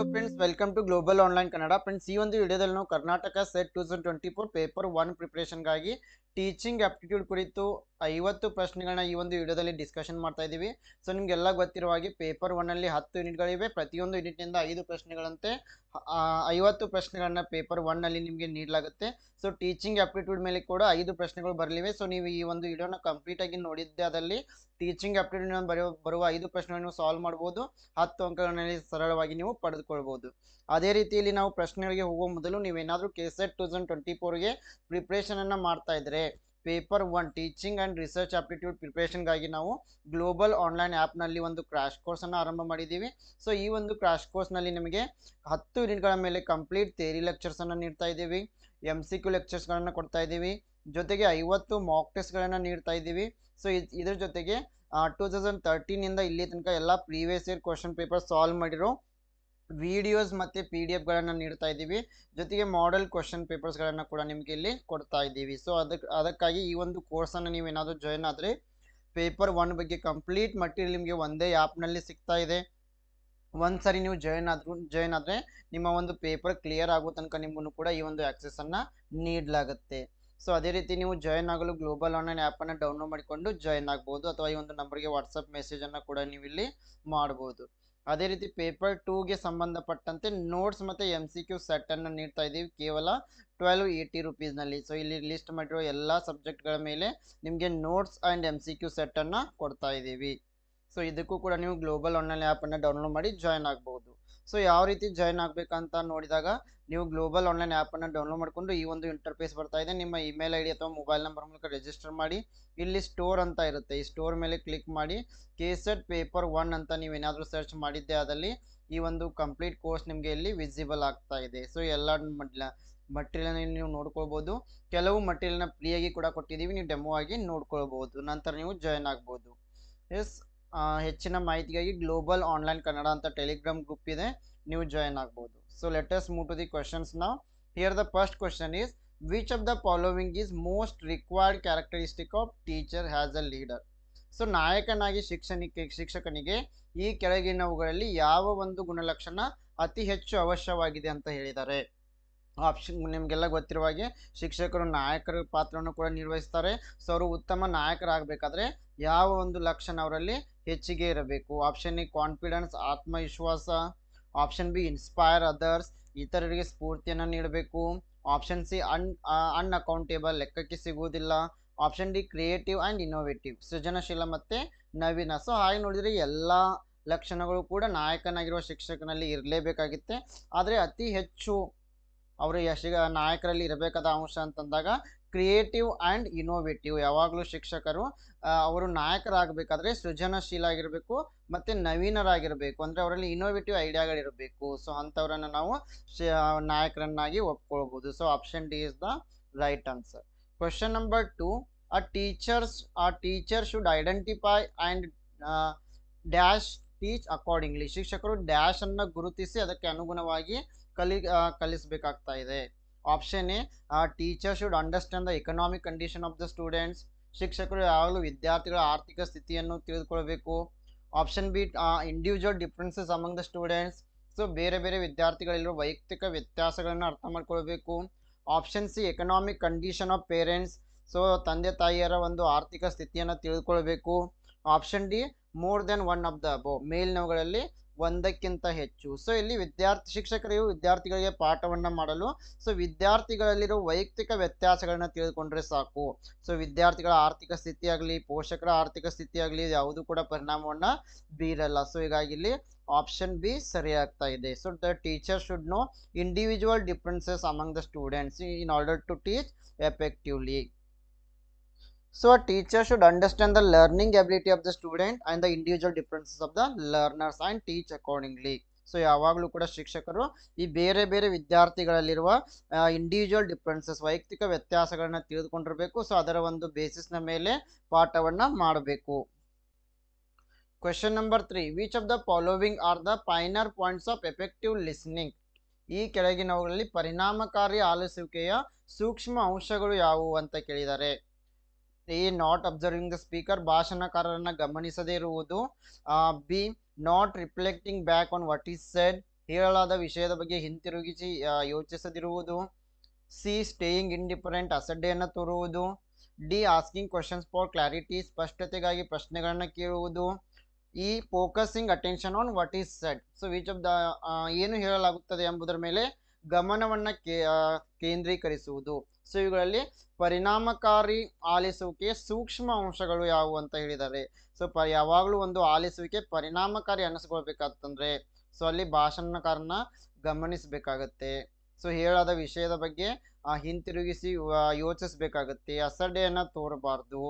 Hello friends, welcome to global online Kannada. Friends, ಈ ಒಂದು ವಿಡಿಯೋದಲ್ಲಿ ನಾವು ಕರ್ನಾಟಕ ಸೆಟ್ 2024 ಪೇಪರ್ 1 ಪ್ರಿಪರೇಷನ್ಗಾಗಿ ಟೀಚಿಂಗ್ ಆಪ್ಟಿಟ್ಯೂಡ್ ಕುರಿತು 50 ಪ್ರಶ್ನೆಗಳನ್ನ ಈ ಒಂದು ವಿಡಿಯೋದಲ್ಲಿ ಡಿಸ್ಕಷನ್ ಮಾಡ್ತಾ ಇದ್ದೀವಿ. ಸೊ ನಿಮಗೆಲ್ಲ ಗೊತ್ತಿರುವ ಹಾಗೆ ಪೇಪರ್ 1 ಅಲ್ಲಿ 10 ಯೂನಿಟ್ಗಳಿವೆ. ಪ್ರತಿಯೊಂದು ಯೂನಿಟ್ನಿಂದ 5 ಪ್ರಶ್ನೆಗಳಂತೆ 50 ಪ್ರಶ್ನೆಗಳನ್ನ ಪೇಪರ್ 1 ಅಲ್ಲಿ ನಿಮಗೆ ನೀಡಲಾಗುತ್ತೆ. ಸೊ ಟೀಚಿಂಗ್ ಆಪ್ಟಿಟ್ಯೂಡ್ ಮೇಲೆ ಕೂಡ 5 ಪ್ರಶ್ನೆಗಳು ಬರಲಿವೆ. ಸೊ ನೀವು ಈ ಒಂದು ವಿಡಿಯೋನ ಕಂಪ್ಲೀಟ್ ಆಗಿ ನೋಡಿದ್ದೆ ಅದಲ್ಲಿ ಟೀಚಿಂಗ್ ಆಪ್ಟಿಟ್ಯೂಡ್ ಬರುವ 5 ಪ್ರಶ್ನೆಗಳನ್ನು ಸಾಲ್ವ್ ಮಾಡಬಹುದು. 10 ಅಂಕಗಳಲ್ಲಿ ಸರಳವಾಗಿ ನೀವು ಪಡೆದುಕೊಳ್ಬಹುದು. ಅದೇ ರೀತಿಯಲ್ಲಿ ನಾವು ಪ್ರಶ್ನೆಗಳಿಗೆ ಹೋಗುವ ಮೊದಲು ನೀವೇನಾದರೂ ಕೆಸೆಟ್ 2024ಗೆ ಪ್ರಿಪ್ರೇಷನ್ ಅನ್ನ ಮಾಡ್ತಾ ಇದ್ರೆ, paper 1 teaching and research aptitude ಪ್ರಿಪ್ರೇಷನ್ಗಾಗಿ ನಾವು ಗ್ಲೋಬಲ್ ಆನ್ಲೈನ್ ಆ್ಯಪ್ನಲ್ಲಿ ಒಂದು ಕ್ರಾಶ್ ಕೋರ್ಸನ್ನು ಆರಂಭ ಮಾಡಿದ್ದೀವಿ. ಸೊ ಈ ಒಂದು ಕ್ರಾಶ್ ಕೋರ್ಸ್ನಲ್ಲಿ ನಿಮಗೆ 10 ಯೂನಿಟ್ಗಳ ಮೇಲೆ ಕಂಪ್ಲೀಟ್ ಥಿಯರಿ ಲೆಕ್ಚರ್ಸನ್ನು ನೀಡ್ತಾ ಇದ್ದೀವಿ, MCQ ಲೆಕ್ಚರ್ಸ್ಗಳನ್ನು ಕೊಡ್ತಾ ಇದ್ದೀವಿ, ಜೊತೆಗೆ 50 ಮಾಕ್ ಟೆಸ್ಟ್ಗಳನ್ನು ನೀಡ್ತಾ ಇದ್ದೀವಿ. ಸೊ ಇದ್ರ ಜೊತೆಗೆ 2013 ಇಂದ ಇಲ್ಲಿ ತನಕ ಎಲ್ಲ previous year question paper solve ಮಾಡಿರೋ ವಿಡಿಯೋಸ್ ಮತ್ತು PDF ನೀಡ್ತಾ ಇದ್ದೀವಿ. ಜೊತೆಗೆ ಮಾಡೆಲ್ ಕ್ವಶನ್ ಪೇಪರ್ಸ್ಗಳನ್ನು ಕೂಡ ನಿಮಗೆ ಇಲ್ಲಿ ಕೊಡ್ತಾ ಇದ್ದೀವಿ. ಸೊ ಅದಕ್ಕಾಗಿ ಈ ಒಂದು ಕೋರ್ಸನ್ನು ನೀವೇನಾದರೂ ಜಾಯ್ನ್ ಆದರೆ ಪೇಪರ್ 1 ಬಗ್ಗೆ ಕಂಪ್ಲೀಟ್ ಮಟೀರಿಯಲ್ ನಿಮಗೆ ಒಂದೇ ಆ್ಯಪ್ನಲ್ಲಿ ಸಿಗ್ತಾ ಇದೆ. ಒಂದ್ಸರಿ ನೀವು ಜಾಯ್ನ್ ಆದರೆ ನಿಮ್ಮ ಒಂದು ಪೇಪರ್ ಕ್ಲಿಯರ್ ಆಗೋ ತನಕ ನಿಮಗೂ ಕೂಡ ಈ ಒಂದು ಆಕ್ಸೆಸನ್ನು ನೀಡಲಾಗುತ್ತೆ. ಸೊ ಅದೇ ರೀತಿ ನೀವು ಜಾಯ್ನ್ ಆಗಲು ಗ್ಲೋಬಲ್ ಆನ್ಲೈನ್ ಆ್ಯಪನ್ನು ಡೌನ್ಲೋಡ್ ಮಾಡಿಕೊಂಡು ಜಾಯ್ನ್ ಆಗ್ಬೋದು, ಅಥವಾ ಈ ಒಂದು ನಂಬರ್ಗೆ ವಾಟ್ಸಪ್ ಮೆಸೇಜನ್ನು ಕೂಡ ನೀವು ಇಲ್ಲಿ ಮಾಡ್ಬೋದು. ಅದೇ ರೀತಿ ಪೇಪರ್ 2ಗೆ ಸಂಬಂಧಪಟ್ಟಂತೆ ನೋಟ್ಸ್ ಮತ್ತು MCQ ಸೆಟ್ಟನ್ನು ನೀಡ್ತಾ ಇದ್ದೀವಿ ಕೇವಲ 1280 ರುಪೀಸ್ನಲ್ಲಿ. ಸೊ ಇಲ್ಲಿ ಲಿಸ್ಟ್ ಮಾಡಿರೋ ಎಲ್ಲ ಸಬ್ಜೆಕ್ಟ್ಗಳ ಮೇಲೆ ನಿಮಗೆ ನೋಟ್ಸ್ ಆ್ಯಂಡ್ MCQ ಸೆಟ್ಟನ್ನು ಕೊಡ್ತಾ ಇದ್ದೀವಿ. ಸೊ ಇದಕ್ಕೂ ಕೂಡ ನೀವು ಗ್ಲೋಬಲ್ ಆನ್ಲೈನ್ ಆ್ಯಪನ್ನು ಡೌನ್ಲೋಡ್ ಮಾಡಿ ಜಾಯ್ನ್ ಆಗ್ಬೋದು. ಸೊ ಯಾವ ರೀತಿ ಜಾಯ್ನ್ ಆಗಬೇಕಂತ ನೋಡಿದಾಗ ನೀವು ಗ್ಲೋಬಲ್ ಆನ್ಲೈನ್ ಆ್ಯಪನ್ನು ಡೌನ್ಲೋಡ್ ಮಾಡಿಕೊಂಡು ಈ ಒಂದು ಇಂಟರ್ಫೇಸ್ ಬರ್ತಾ ಇದೆ. ನಿಮ್ಮ ಇಮೇಲ್ ID ಅಥವಾ ಮೊಬೈಲ್ ನಂಬರ್ ಮೂಲಕ ರಿಜಿಸ್ಟರ್ ಮಾಡಿ. ಇಲ್ಲಿ ಸ್ಟೋರ್ ಅಂತ ಇರುತ್ತೆ, ಈ ಸ್ಟೋರ್ ಮೇಲೆ ಕ್ಲಿಕ್ ಮಾಡಿ ಕೆಸೆಟ್ ಪೇಪರ್ 1 ಅಂತ ನೀವೇನಾದರೂ ಸರ್ಚ್ ಮಾಡಿದ್ದೆ ಆದಲ್ಲಿ ಈ ಒಂದು ಕಂಪ್ಲೀಟ್ ಕೋರ್ಸ್ ನಿಮಗೆ ಇಲ್ಲಿ ವಿಸಿಬಲ್ ಆಗ್ತಾ ಇದೆ. ಸೊ ಎಲ್ಲ ಮಟೀರಿಯಲ್ನ ನೀವು ನೋಡ್ಕೊಳ್ಬೋದು. ಕೆಲವು ಮಟೀರಿಯಲ್ನ ಫ್ರೀಯಾಗಿ ಕೂಡ ಕೊಟ್ಟಿದ್ದೀವಿ, ನೀವು ಡೆಮೋ ಆಗಿ ನೋಡ್ಕೊಳ್ಬೋದು. ನಂತರ ನೀವು ಜಾಯ್ನ್ ಆಗ್ಬೋದು. ಹೆಚ್ಚಿನ ಮಾಹಿತಿಗಾಗಿ ಗ್ಲೋಬಲ್ ಆನ್ಲೈನ್ ಕನ್ನಡ ಅಂತ ಟೆಲಿಗ್ರಾಮ್ ಗ್ರೂಪ್ ಇದೆ, ನೀವು ಜಾಯ್ನ್ ಆಗ್ಬೋದು. So let us move to the questions now. Here the first question is, which of the following is most required characteristic of teacher has a leader? So ನಾಯಕನಾಗಿ ಶಿಕ್ಷಕನಿಗೆ ಈ ಕೆಳಗಿನವುಗಳಲ್ಲಿ ಯಾವ ಒಂದು ಗುಣಲಕ್ಷಣ ಅತಿ ಹೆಚ್ಚು ಅವಶ್ಯವಾಗಿದೆ ಅಂತ ಹೇಳಿದ್ದಾರೆ. ಆಪ್ಷನ್ ನಿಮಗೆಲ್ಲ ಗೊತ್ತಿರುವ ಹಾಗೆ ಶಿಕ್ಷಕರು ನಾಯಕರ ಪಾತ್ರವನ್ನು ಕೂಡ ನಿರ್ವಹಿಸ್ತಾರೆ. ಸೊ ಅವರು ಉತ್ತಮ ನಾಯಕರಾಗಬೇಕಾದ್ರೆ ಯಾವ ಒಂದು ಲಕ್ಷಣ ಅವರಲ್ಲಿ ಹೆಚ್ಚಿಗೆ ಇರಬೇಕು? ಆಪ್ಷನ್ ಎ ಕಾನ್ಫಿಡೆನ್ಸ್, ಆತ್ಮವಿಶ್ವಾಸ. ಆಪ್ಷನ್ ಬಿ ಇನ್ಸ್ಪೈರ್ ಅದರ್ಸ್, ಇತರರಿಗೆ ಸ್ಫೂರ್ತಿಯನ್ನು ನೀಡಬೇಕು. ಆಪ್ಷನ್ ಸಿ ಅನ್ಅಕೌಂಟೇಬಲ್, ಲೆಕ್ಕಕ್ಕೆ ಸಿಗುವುದಿಲ್ಲ. Option D creative and innovative, ಸೃಜನಶೀಲ ಮತ್ತು ನವೀನ. ಸೊ ಹಾಗೆ ನೋಡಿದರೆ ಎಲ್ಲ ಲಕ್ಷಣಗಳು ಕೂಡ ನಾಯಕನಾಗಿರುವ ಶಿಕ್ಷಕನಲ್ಲಿ ಇರಲೇಬೇಕಾಗುತ್ತೆ. ಆದರೆ ಅತಿ ಹೆಚ್ಚು ಅವರು ನಾಯಕರಲ್ಲಿ ಇರಬೇಕಾದ ಅಂಶ ಅಂತಂದಾಗ ಕ್ರಿಯೇಟಿವ್ ಆ್ಯಂಡ್ ಇನೋವೇಟಿವ್. ಯಾವಾಗಲೂ ಶಿಕ್ಷಕರು ಅವರು ನಾಯಕರಾಗಬೇಕಾದ್ರೆ ಸೃಜನಶೀಲ ಆಗಿರಬೇಕು ಮತ್ತು ನವೀನರಾಗಿರಬೇಕು, ಅಂದರೆ ಅವರಲ್ಲಿ ಇನೋವೇಟಿವ್ ಐಡಿಯಾಗಳಿರಬೇಕು. ಸೊ ಅಂಥವರನ್ನು ನಾವು ನಾಯಕರನ್ನಾಗಿ ಒಪ್ಕೊಳ್ಬೋದು. So option D is the right answer. Question number 2, teacher should identify and dash teach accordingly. ಶಿಕ್ಷಕರು ಡ್ಯಾಶ್ ಅನ್ನು ಗುರುತಿಸಿ ಅದಕ್ಕೆ ಅನುಗುಣವಾಗಿ ಕಲಿಸಬೇಕಾಗ್ತಾ ಇದೆ. Option A teacher should understand the economic condition of the students. ಶಿಕ್ಷಕರು ಯಾವಾಗಲೂ ವಿದ್ಯಾರ್ಥಿಗಳ ಆರ್ಥಿಕ ಸ್ಥಿತಿಯನ್ನು ತಿಳಿದುಕೊಳ್ಬೇಕು. Option B individual differences among the students. So ಬೇರೆ ಬೇರೆ ವಿದ್ಯಾರ್ಥಿಗಳಿರುವ ವೈಯಕ್ತಿಕ ವ್ಯತ್ಯಾಸಗಳನ್ನು ಅರ್ಥ ಮಾಡ್ಕೊಳ್ಬೇಕು. Option C economic condition of parents. So ತಂದೆ ತಾಯಿಯರ ಒಂದು ಆರ್ಥಿಕ ಸ್ಥಿತಿಯನ್ನು ತಿಳಿದುಕೊಳ್ಬೇಕು. Option D more than one of the above, ಮೇಲಿನವುಗಳಲ್ಲಿ ಒಂದಕ್ಕಿಂತ ಹೆಚ್ಚು. ಸೊ ಇಲ್ಲಿ ಶಿಕ್ಷಕರು ವಿದ್ಯಾರ್ಥಿಗಳಿಗೆ ಪಾಠವನ್ನು ಮಾಡಲು ವಿದ್ಯಾರ್ಥಿಗಳಲ್ಲಿರೋ ವೈಯಕ್ತಿಕ ವ್ಯತ್ಯಾಸಗಳನ್ನ ತಿಳಿದುಕೊಂಡ್ರೆ ಸಾಕು. ಸೊ ವಿದ್ಯಾರ್ಥಿಗಳ ಆರ್ಥಿಕ ಸ್ಥಿತಿ ಆಗಲಿ, ಪೋಷಕರ ಆರ್ಥಿಕ ಸ್ಥಿತಿ ಆಗಲಿ ಯಾವುದು ಕೂಡ ಪರಿಣಾಮವನ್ನ ಬೀರಲ್ಲ. ಸೊ ಹೀಗಾಗಿ ಇಲ್ಲಿ ಆಪ್ಷನ್ ಬಿ ಸರಿಯಾಗ್ತಾ ಇದೆ. So the teacher should know individual differences among the students in order to teach effectively. So a teacher should understand the learning ability of the student and the individual differences of the learners and teach accordingly. So ಯಾವಾಗಲೂ ಕೂಡ ಶಿಕ್ಷಕರು ಈ ಬೇರೆ ಬೇರೆ ವಿದ್ಯಾರ್ಥಿಗಳಲ್ಲಿರುವ individual differences, ವೈಯಕ್ತಿಕ ವ್ಯತ್ಯಾಸಗಳನ್ನ ತಿಳಿದುಕೊಂಡಿರಬೇಕು. So ಅದರ ಒಂದು ಬೇಸಿಸ್ನ ಮೇಲೆ ಪಾಠವನ್ನು ಮಾಡಬೇಕು. Question number 3, which of the following are the finer points of effective listening? ಈ ಕೆಳಗಿನವುಗಳಲ್ಲಿ ಪರಿಣಾಮಕಾರಿ ಆಲಿಸುವಿಕೆಯ ಸೂಕ್ಷ್ಮ ಅಂಶಗಳು ಯಾವುವು ಅಂತ ಕೇಳಿದ್ದಾರೆ. A not observing the speaker, ಭಾಷಣಕಾರರನ್ನ ಗಮನಿಸದೇ ಇರುವುದು. B not reflecting back on what is said, ಹೇಳಲಾದ ವಿಷಯದ ಬಗ್ಗೆ ಹಿಂತಿರುಗಿಸಿ ಯೋಚಿಸದಿರುವುದು. ಸಿ ಸ್ಟೇಯಿಂಗ್ ಇಂಡಿಫರೆಂಟ್ ಅಸಡ್ಡೆಯನ್ನು ತೋರುವುದು. D asking questions for clarity ಸ್ಪಷ್ಟತೆಗಾಗಿ ಪ್ರಶ್ನೆಗಳನ್ನು ಕೇಳುವುದು. E focusing attention on what is said. So which of the ಏನು ಹೇಳಲಾಗುತ್ತದೆ ಎಂಬುದರ ಮೇಲೆ ಗಮನವನ್ನು ಕೇಂದ್ರೀಕರಿಸುವುದು. ಸೊ ಇವುಗಳಲ್ಲಿ ಪರಿಣಾಮಕಾರಿ ಆಲಿಸುವಿಕೆಯ ಸೂಕ್ಷ್ಮ ಅಂಶಗಳು ಯಾವುವು ಅಂತ ಹೇಳಿದ್ದಾರೆ. ಸೊ ಯಾವಾಗಲೂ ಒಂದು ಆಲಿಸುವಿಕೆ ಪರಿಣಾಮಕಾರಿ ಅನ್ನಿಸ್ಕೊಳ್ಬೇಕಂತಂದ್ರೆ ಸೊ ಅಲ್ಲಿ ಭಾಷಣಕಾರನ ಗಮನಿಸಬೇಕಾಗತ್ತೆ. ಸೊ ಹೇಳಾದ ವಿಷಯದ ಬಗ್ಗೆ ಹಿಂತಿರುಗಿಸಿ ಯೋಚಿಸಬೇಕಾಗತ್ತೆ. ಅಸಡ್ಡೆಯನ್ನ ತೋರಬಾರ್ದು.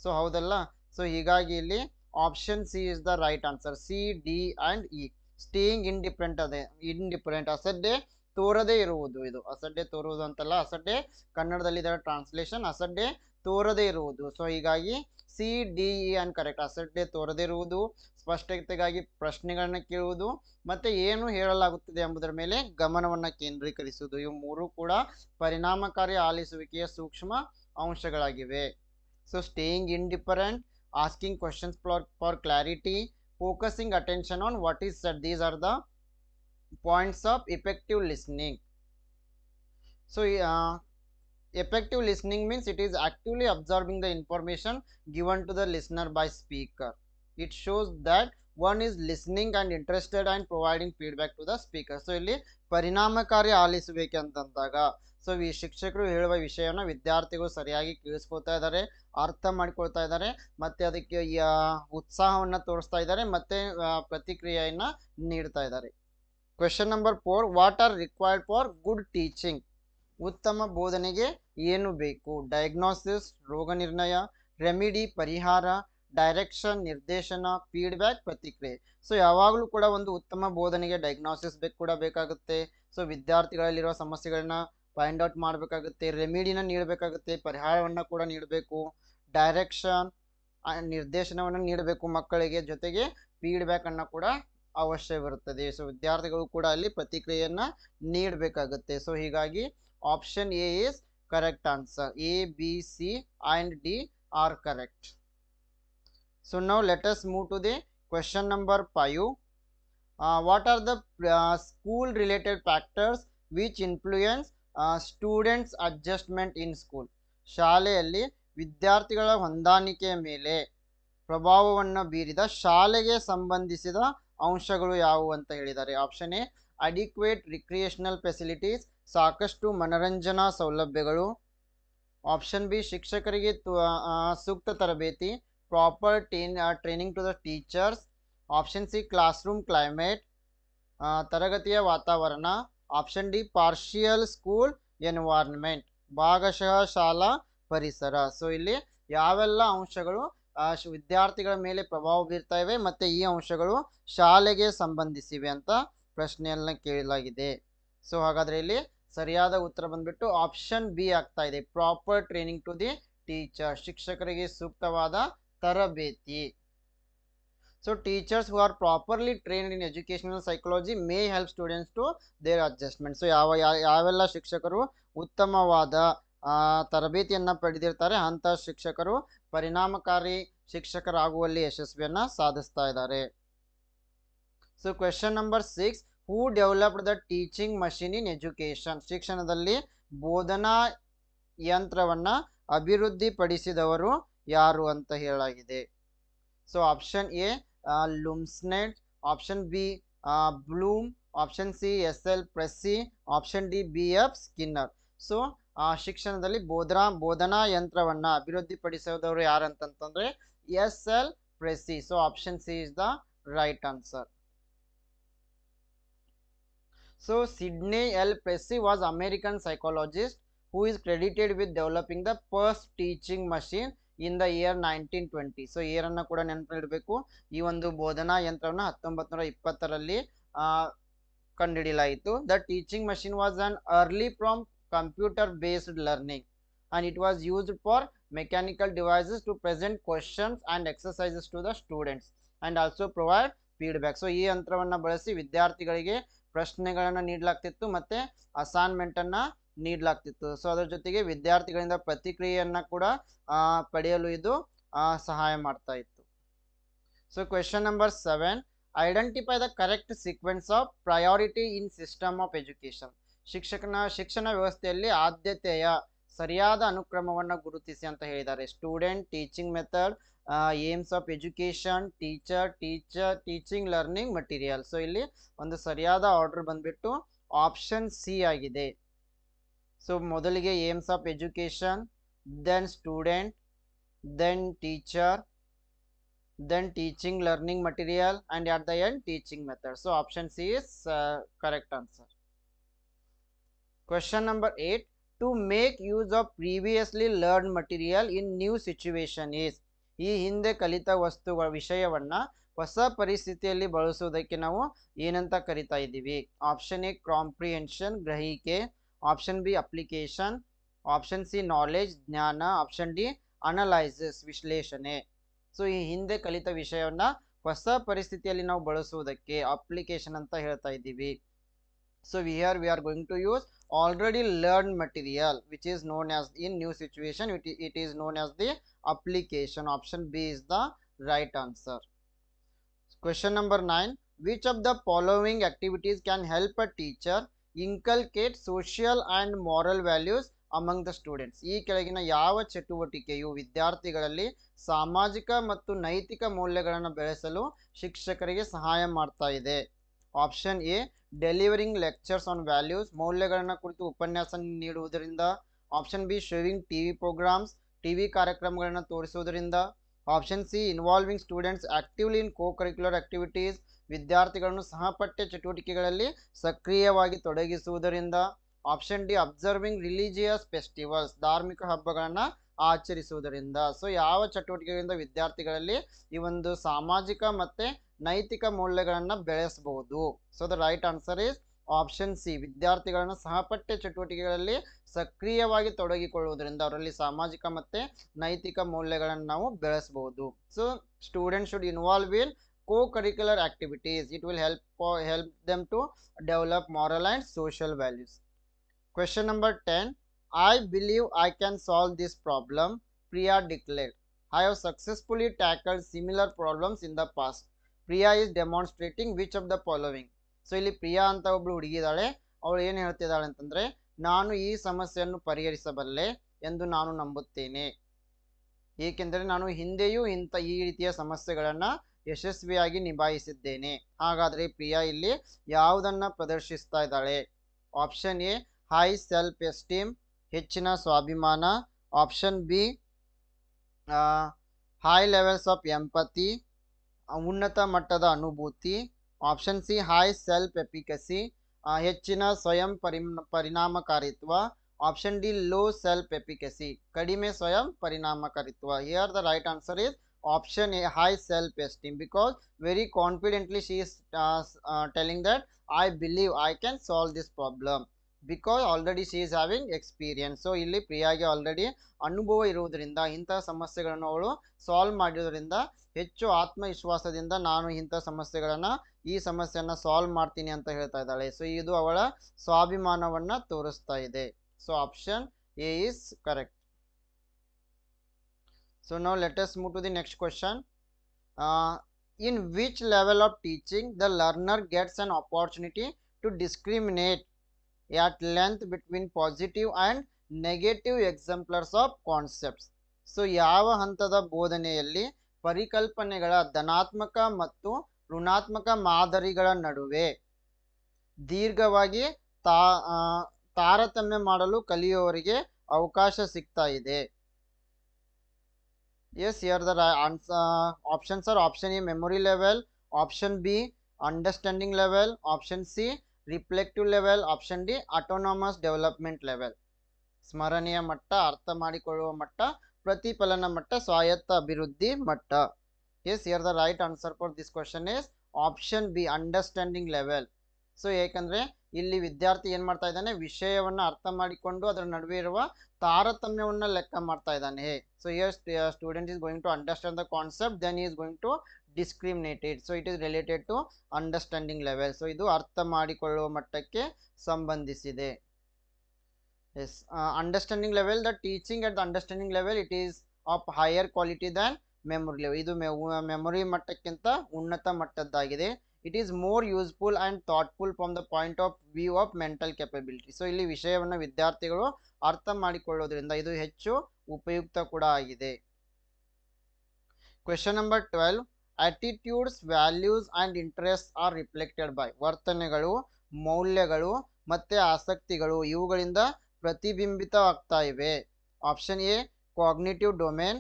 ಸೊ ಹೌದಲ್ಲ. ಸೊ ಹೀಗಾಗಿ ಇಲ್ಲಿ option C is the right answer. C, D and E. Staying indifferent ಅಸಡ್ಡೆ ತೋರದೇ ಇರುವುದು. ಇದು ಅಸಡ್ಡೆ ತೋರುವುದು ಅಂತಲ್ಲ, ಅಸಡ್ಡೆ ಕನ್ನಡದಲ್ಲಿ ಇದರ ಟ್ರಾನ್ಸ್ಲೇಷನ್ ಅಸಡ್ಡೆ ತೋರದೇ ಇರುವುದು. ಸೊ ಹೀಗಾಗಿ C, D, E and correct. ಅಸಡ್ಡೆ ತೋರದೇ ಇರುವುದು, ಸ್ಪಷ್ಟತೆಗಾಗಿ ಪ್ರಶ್ನೆಗಳನ್ನ ಕೇಳುವುದು, ಮತ್ತೆ ಏನು ಹೇಳಲಾಗುತ್ತದೆ ಎಂಬುದರ ಮೇಲೆ ಗಮನವನ್ನು ಕೇಂದ್ರೀಕರಿಸುವುದು. ಇವು ಮೂರು ಕೂಡ ಪರಿಣಾಮಕಾರಿ ಆಲಿಸುವಿಕೆಯ ಸೂಕ್ಷ್ಮ ಅಂಶಗಳಾಗಿವೆ. So staying indifferent, asking questions for clarity, focusing attention on what is said. These are the points of effective listening. So effective listening means it is actively absorbing the information given to the listener by speaker. It shows that one is listening and interested and providing feedback to the speaker. So ಇಲ್ಲಿ ಪರಿಣಾಮಕಾರಿ ಆಲಿಸಬೇಕು ಅಂತಂದಾಗ so ಈ ಶಿಕ್ಷಕರು ಹೇಳುವ ವಿಷಯವನ್ನು ವಿದ್ಯಾರ್ಥಿಗಳು ಸರಿಯಾಗಿ ಕೇಳಿಸ್ಕೊಳ್ತಾ ಇದ್ದಾರೆ, ಅರ್ಥ ಮಾಡ್ಕೊಳ್ತಾ ಇದ್ದಾರೆ, ಮತ್ತೆ ಅದಕ್ಕೆ ಉತ್ಸಾಹವನ್ನು ತೋರಿಸ್ತಾ ಇದ್ದಾರೆ, ಮತ್ತೆ ಪ್ರತಿಕ್ರಿಯೆಯನ್ನ ನೀಡ್ತಾ ಇದ್ದಾರೆ. Question number 4, what are required for good teaching? ಉತ್ತಮ ಬೋಧನೆಗೆ ಏನು ಬೇಕು? ಡಯಾಗ್ನೋಸಿಸ್ ರೋಗ ನಿರ್ಣಯ, ರೆಮಿಡಿ ಪರಿಹಾರ, ಡೈರೆಕ್ಷನ್ ನಿರ್ದೇಶನ, ಫೀಡ್ಬ್ಯಾಕ್ ಪ್ರತಿಕ್ರಿಯೆ. ಸೊ ಯಾವಾಗಲೂ ಕೂಡ ಒಂದು ಉತ್ತಮ ಬೋಧನೆಗೆ ಡಯಾಗ್ನೋಸಿಸ್ ಕೂಡ ಬೇಕಾಗುತ್ತೆ. ಸೊ ವಿದ್ಯಾರ್ಥಿಗಳಲ್ಲಿರುವ ಸಮಸ್ಯೆಗಳನ್ನ ಫೈಂಡ್ ಔಟ್ ಮಾಡಬೇಕಾಗುತ್ತೆ, ರೆಮಿಡಿನ ನೀಡಬೇಕಾಗುತ್ತೆ, ಪರಿಹಾರವನ್ನು ಕೂಡ ನೀಡಬೇಕು, ಡೈರೆಕ್ಷನ್ ನಿರ್ದೇಶನವನ್ನು ನೀಡಬೇಕು ಮಕ್ಕಳಿಗೆ, ಜೊತೆಗೆ ಫೀಡ್ಬ್ಯಾಕ್ ಅನ್ನು ಕೂಡ ಅವಶ್ಯವಿರುತ್ತದೆ. ಸೊ ವಿದ್ಯಾರ್ಥಿಗಳು ಕೂಡ ಅಲ್ಲಿ ಪ್ರತಿಕ್ರಿಯೆಯನ್ನ ನೀಡಬೇಕಾಗುತ್ತೆ. ಸೊ ಹೀಗಾಗಿ option A is correct answer. A, B, C and D are correct. So now let us move to the question number 5. What are the school related factors which influence students adjustment in school? ಶಾಲೆಯಲ್ಲಿ ವಿದ್ಯಾರ್ಥಿಗಳ ಹೊಂದಾಣಿಕೆಯ ಮೇಲೆ ಪ್ರಭಾವವನ್ನು ಬೀರಿದ ಶಾಲೆಗೆ ಸಂಬಂಧಿಸಿದ ಅಂಶಗಳು ಯಾವುವು ಅಂತ ಹೇಳಿದ್ದಾರೆ. Option A adequate recreational facilities, ಸಾಕಷ್ಟು ಮನರಂಜನಾ ಸೌಲಭ್ಯಗಳು. ಆಪ್ಷನ್ ಬಿ ಶಿಕ್ಷಕರಿಗೆ ಸೂಕ್ತ ತರಬೇತಿ, proper training to the teachers. Option C class room climate, ತರಗತಿಯ ವಾತಾವರಣ. Option D partial school environment, ಭಾಗಶಃ ಶಾಲಾ ಪರಿಸರ. ಸೊ ಇಲ್ಲಿ ಯಾವೆಲ್ಲ ಅಂಶಗಳು ವಿದ್ಯಾರ್ಥಿಗಳ ಮೇಲೆ ಪ್ರಭಾವ ಬೀರ್ತಾ ಇವೆ ಮತ್ತೆ ಈ ಅಂಶಗಳು ಶಾಲೆಗೆ ಸಂಬಂಧಿಸಿವೆ ಅಂತ ಪ್ರಶ್ನೆಯನ್ನ ಕೇಳಲಾಗಿದೆ. ಸೊ ಹಾಗಾದ್ರೆ ಇಲ್ಲಿ ಸರಿಯಾದ ಉತ್ತರ ಬಂದ್ಬಿಟ್ಟು ಆಪ್ಷನ್ ಬಿ ಆಗ್ತಾ ಇದೆ, proper training to the teacher, ಶಿಕ್ಷಕರಿಗೆ ಸೂಕ್ತವಾದ ತರಬೇತಿ. So teachers who are properly trained in educational psychology may help students to their adjustment. So ಯಾವೆಲ್ಲ ಶಿಕ್ಷಕರು ಉತ್ತಮವಾದ ತರಬೇತಿಯನ್ನ ಪಡೆದಿರ್ತಾರೆ ಅಂತ ಶಿಕ್ಷಕರು ಪರಿಣಾಮಕಾರಿ ಶಿಕ್ಷಕರಾಗುವಲ್ಲಿ ಯಶಸ್ವಿಯನ್ನ ಸಾಧಿಸ್ತಾ ಇದ್ದಾರೆ. So question number 6, who developed the teaching machine in education? ಶಿಕ್ಷಣದಲ್ಲಿ ಬೋಧನಾ ಯಂತ್ರವನ್ನ ಅಭಿವೃದ್ಧಿಪಡಿಸಿದವರು ಯಾರು ಅಂತ ಹೇಳಲಾಗಿದೆ. So option A Lumsdaine, option B Bloom, option C S L. Pressey, option D B F. Skinner. So ಶಿಕ್ಷಣದಲ್ಲಿ ಬೋಧನಾ ಯಂತ್ರವನ್ನ ಅಭಿವೃದ್ಧಿಪಡಿಸಿದವರು ಯಾರಂತಂದ್ರೆ S L. Pressey. So option C is the right answer. So Sidney L. Pressey was American psychologist who is credited with developing the first teaching machine in the year 1920. So year ಅನ್ನ ಕೂಡ ನೆನಪಿಡಬೇಕು. ಈ ಒಂದು ಬೋಧನಾ ಯಂತ್ರವನ್ನು 1920ರಲ್ಲಿ ಕಂಡುಹಿಡಿಯಲಾಯಿತು. The teaching machine was an early from computer based learning and it was used for mechanical devices to present questions and exercises to the students and also provide feedback. So ಈ ಯಂತ್ರವನ್ನ ಬಳಸಿ ವಿದ್ಯಾರ್ಥಿಗಳಿಗೆ ಪ್ರಶ್ನೆಗಳನ್ನು ನೀಡಲಾಗ್ತಿತ್ತು ಮತ್ತೆ ಅಸೈನ್ಮೆಂಟ್ ಅನ್ನ ನೀಡಲಾಗ್ತಿತ್ತು. So ಅದರ ಜೊತೆಗೆ ವಿದ್ಯಾರ್ಥಿಗಳಿಂದ ಪ್ರತಿಕ್ರಿಯೆಯನ್ನ ಕೂಡ ಪಡೆಯಲು ಇದು ಸಹಾಯ ಮಾಡ್ತಾ ಇತ್ತು. So question number 7, identify the correct sequence of priority in system of education. ಶಿಕ್ಷಣ ವ್ಯವಸ್ಥೆಯಲ್ಲಿ ಆದ್ಯತೆಯ ಸರಿಯಾದ ಅನುಕ್ರಮವನ್ನು ಗುರುತಿಸಿ ಅಂತ ಹೇಳಿದ್ದಾರೆ. Student, teaching method, aims of education, teaching learning material. So ಇಲ್ಲಿ ಒಂದು ಸರಿಯಾದ ಆರ್ಡರ್ ಬಂದ್ಬಿಟ್ಟು ಆಪ್ಷನ್ ಸಿ ಆಗಿದೆ. ಸೊ ಮೊದಲಿಗೆ aims of education, then student, then teacher, then teaching learning material, and at the end teaching method. So option C is correct answer. Question number 8. To make use of previously learned material in new situation is. ಈ ಹಿಂದೆ ಕಲಿತ ವಸ್ತುಗಳ ವಿಷಯವನ್ನ ಹೊಸ ಪರಿಸ್ಥಿತಿಯಲ್ಲಿ ಬಳಸುವುದಕ್ಕೆ ನಾವು ಏನಂತ ಕರಿತಾ ಇದ್ದೀವಿ? ಆಪ್ಷನ್ ಎ ಕಾಂಪ್ರಿಹೆನ್ಷನ್, ಗ್ರಹಿಕೆ. Option B application. Option C knowledge, ಜ್ಞಾನ. ಆಪ್ಷನ್ ಡಿ ಅನಲೈಸಿಸ್, ವಿಶ್ಲೇಷಣೆ. ಸೊ ಈ ಹಿಂದೆ ಕಲಿತ ವಿಷಯವನ್ನ ಹೊಸ ಪರಿಸ್ಥಿತಿಯಲ್ಲಿ ನಾವು ಬಳಸುವುದಕ್ಕೆ ಅಪ್ಲಿಕೇಶನ್ ಅಂತ ಹೇಳ್ತಾ ಇದ್ದೀವಿ. So here we are going to use already learn material which is known as in new situation, it is known as the application. Option B is the right answer. Question number 9. Which of the following activities can help a teacher inculcate social and moral values among the students? ಈ ಕೆಳಗಿನ ಯಾವ ಚಟುವಟಿಕೆಯು ವಿದ್ಯಾರ್ಥಿಗಳಲ್ಲಿ ಸಾಮಾಜಿಕ ಮತ್ತು ನೈತಿಕ ಮೌಲ್ಯಗಳನ್ನು ಬೆಳೆಸಲು ಶಿಕ್ಷಕರಿಗೆ ಸಹಾಯ ಮಾಡ್ತಾ ಇದೆ? Option A delivering lectures on values, ಮೌಲ್ಯಗಳನ್ನು ಕುರಿತು ಉಪನ್ಯಾಸ ನೀಡುವುದರಿಂದ. Option B showing TV programmes, TV ಕಾರ್ಯಕ್ರಮಗಳನ್ನು ತೋರಿಸುವುದರಿಂದ. Option C involving students actively in co curricular activities, ವಿದ್ಯಾರ್ಥಿಗಳನ್ನು ಸಹಪಠ್ಯ ಚಟುವಟಿಕೆಗಳಲ್ಲಿ ಸಕ್ರಿಯವಾಗಿ ತೊಡಗಿಸುವುದರಿಂದ. Option D observing religious festivals, ಧಾರ್ಮಿಕ ಹಬ್ಬಗಳನ್ನು ಆಚರಿಸುವುದರಿಂದ. ಸೊ ಯಾವ ಚಟುವಟಿಕೆಗಳಿಂದ ವಿದ್ಯಾರ್ಥಿಗಳಲ್ಲಿ ಈ ಒಂದು ಸಾಮಾಜಿಕ ಮತ್ತೆ ನೈತಿಕ ಮೌಲ್ಯಗಳನ್ನು ಬೆಳೆಸಬಹುದು? So the right answer is option C. ವಿದ್ಯಾರ್ಥಿಗಳನ್ನು ಸಹಪಠ್ಯ ಚಟುವಟಿಕೆಗಳಲ್ಲಿ ಸಕ್ರಿಯವಾಗಿ ತೊಡಗಿಕೊಳ್ಳುವುದರಿಂದ ಅವರಲ್ಲಿ ಸಾಮಾಜಿಕ ಮತ್ತೆ ನೈತಿಕ ಮೌಲ್ಯಗಳನ್ನು ನಾವು ಬೆಳೆಸಬಹುದು. So student should involve in co-curricular activities. It will help them to develop moral and social values. Question number 10. I believe I can solve this problem, Priya declared. I have successfully tackled similar problems in the past. Priya is demonstrating which of the following? So ಇಲ್ಲಿ ಪ್ರಿಯಾ ಅಂತ ಒಬ್ಳು ಹುಡುಗಿ ಇದ್ದಾಳೆ. ಅವಳು ಏನು ಹೇಳ್ತಿದ್ದಾಳೆ ಅಂತಂದ್ರೆ, ನಾನು ಈ ಸಮಸ್ಯೆಯನ್ನು ಪರಿಹರಿಸಬಲ್ಲೆ ಎಂದು ನಾನು ನಂಬುತ್ತೇನೆ, ಏಕೆಂದರೆ ನಾನು ಹಿಂದೆಯೂ ಈ ರೀತಿಯ ಸಮಸ್ಯೆಗಳನ್ನು ಯಶಸ್ವಿಯಾಗಿ ನಿಭಾಯಿಸಿದ್ದೇನೆ. ಹಾಗಾದರೆ ಪ್ರಿಯಾ ಇಲ್ಲಿ ಯಾವುದನ್ನು ಪ್ರದರ್ಶಿಸ್ತಾ ಇದ್ದಾಳೆ? Option A high self esteem, ಹೆಚ್ಚಿನ ಸ್ವಾಭಿಮಾನ. Option be high levels of empathy, ಉನ್ನತ ಮಟ್ಟದ ಅನುಭೂತಿ. Option C high self efficacy, ಹೆಚ್ಚಿನ ಸ್ವಯಂ ಪರಿಣಾಮಕಾರಿತ್ವ. Option D low self efficacy, ಕಡಿಮೆ ಸ್ವಯಂ ಪರಿಣಾಮಕಾರಿತ್ವ. Here the right answer is option A, high self esteem, because very confidently she is telling that I believe I can solve this problem because already she is having experience. So ಇಲ್ಲಿ ಪ್ರಿಯಾಗೆ already ಅನುಭವ ಇರುವುದರಿಂದ ಇಂತಹ ಸಮಸ್ಯೆಗಳನ್ನು ಅವಳು solve ಮಾಡಿರೋದ್ರಿಂದ ಹೆಚ್ಚು ಆತ್ಮವಿಶ್ವಾಸದಿಂದ ನಾನು ಇಂಥ ಈ ಸಮಸ್ಯೆಯನ್ನು ಸಾಲ್ವ್ ಮಾಡ್ತೀನಿ ಅಂತ ಹೇಳ್ತಾ ಇದ್ದಾಳೆ. ಸೊ ಇದು ಅವಳ ಸ್ವಾಭಿಮಾನವನ್ನು ತೋರಿಸ್ತಾ ಇದೆ. So option A is correct. So now let us move to the next question. In which level of teaching the learner gets an opportunity to discriminate at length between positive and negative exemplars of concepts? So ಯಾವ ಹಂತದ ಬೋಧನೆಯಲ್ಲಿ ಪರಿಕಲ್ಪನೆಗಳ ಧನಾತ್ಮಕ ಮತ್ತು ಋಣಾತ್ಮಕ ಮಾದರಿಗಳ ನಡುವೆ ದೀರ್ಘವಾಗಿ ತಾರತಮ್ಯ ಮಾಡಲು ಕಲಿಯುವವರಿಗೆ ಅವಕಾಶ ಸಿಗ್ತಾ ಇದೆ? Yes, here the options are option A memory level, option B understanding level, option C reflective level, option D autonomous development level. ಸ್ಮರಣೆಯ ಮಟ್ಟ, ಅರ್ಥ ಮಾಡಿಕೊಳ್ಳುವ ಮಟ್ಟ, ಪ್ರತಿಫಲನ ಮಟ್ಟ, ಸ್ವಾಯತ್ತ ಅಭಿವೃದ್ಧಿ ಮಟ್ಟ. Yes, here the right answer for this question is option B understanding level. So ಏಕೆಂದರೆ ಇಲ್ಲಿ ವಿದ್ಯಾರ್ಥಿ ಏನು ಮಾಡ್ತಾ ಇದ್ದಾನೆ, ವಿಷಯವನ್ನು ಅರ್ಥ ಮಾಡಿಕೊಂಡು ಅದರ ನಡುವೆ ಇರುವ ತಾರತಮ್ಯವನ್ನು ಲೆಕ್ಕ ಮಾಡ್ತಾ ಇದ್ದಾನೆ. So here student is going to understand the concept, then is going to discriminate it. So it is related to understanding level. So ಇದು ಅರ್ಥ ಮಾಡಿಕೊಳ್ಳುವ ಮಟ್ಟಕ್ಕೆ ಸಂಬಂಧಿಸಿದೆ. Yes, understanding level, the teaching at the understanding level it is of higher quality than memory level. ಇದು memory ಮಟ್ಟಕ್ಕಿಂತ ಉನ್ನತ ಮಟ್ಟದ್ದಾಗಿದೆ. It is more useful and thoughtful from the point of view of mental capability. So ಇಲ್ಲಿ ವಿಷಯವನ್ನು ವಿದ್ಯಾರ್ಥಿಗಳು ಅರ್ಥ ಮಾಡಿಕೊಳ್ಳೋದ್ರಿಂದ ಇದು ಹೆಚ್ಚು ಉಪಯುಕ್ತ ಕೂಡ ಆಗಿದೆ. Question number 12. Attitudes, values and interest are reflected by. ವರ್ತನೆಗಳು, ಮೌಲ್ಯಗಳು ಮತ್ತು ಆಸಕ್ತಿಗಳು ಇವುಗಳಿಂದ ಪ್ರತಿಬಿಂಬಿತವಾಗ್ತಾ ಇವೆ. ಆಪ್ಷನ್ ಎ ಕಾಗ್ನಿಟಿವ್ ಡೊಮೇನ್,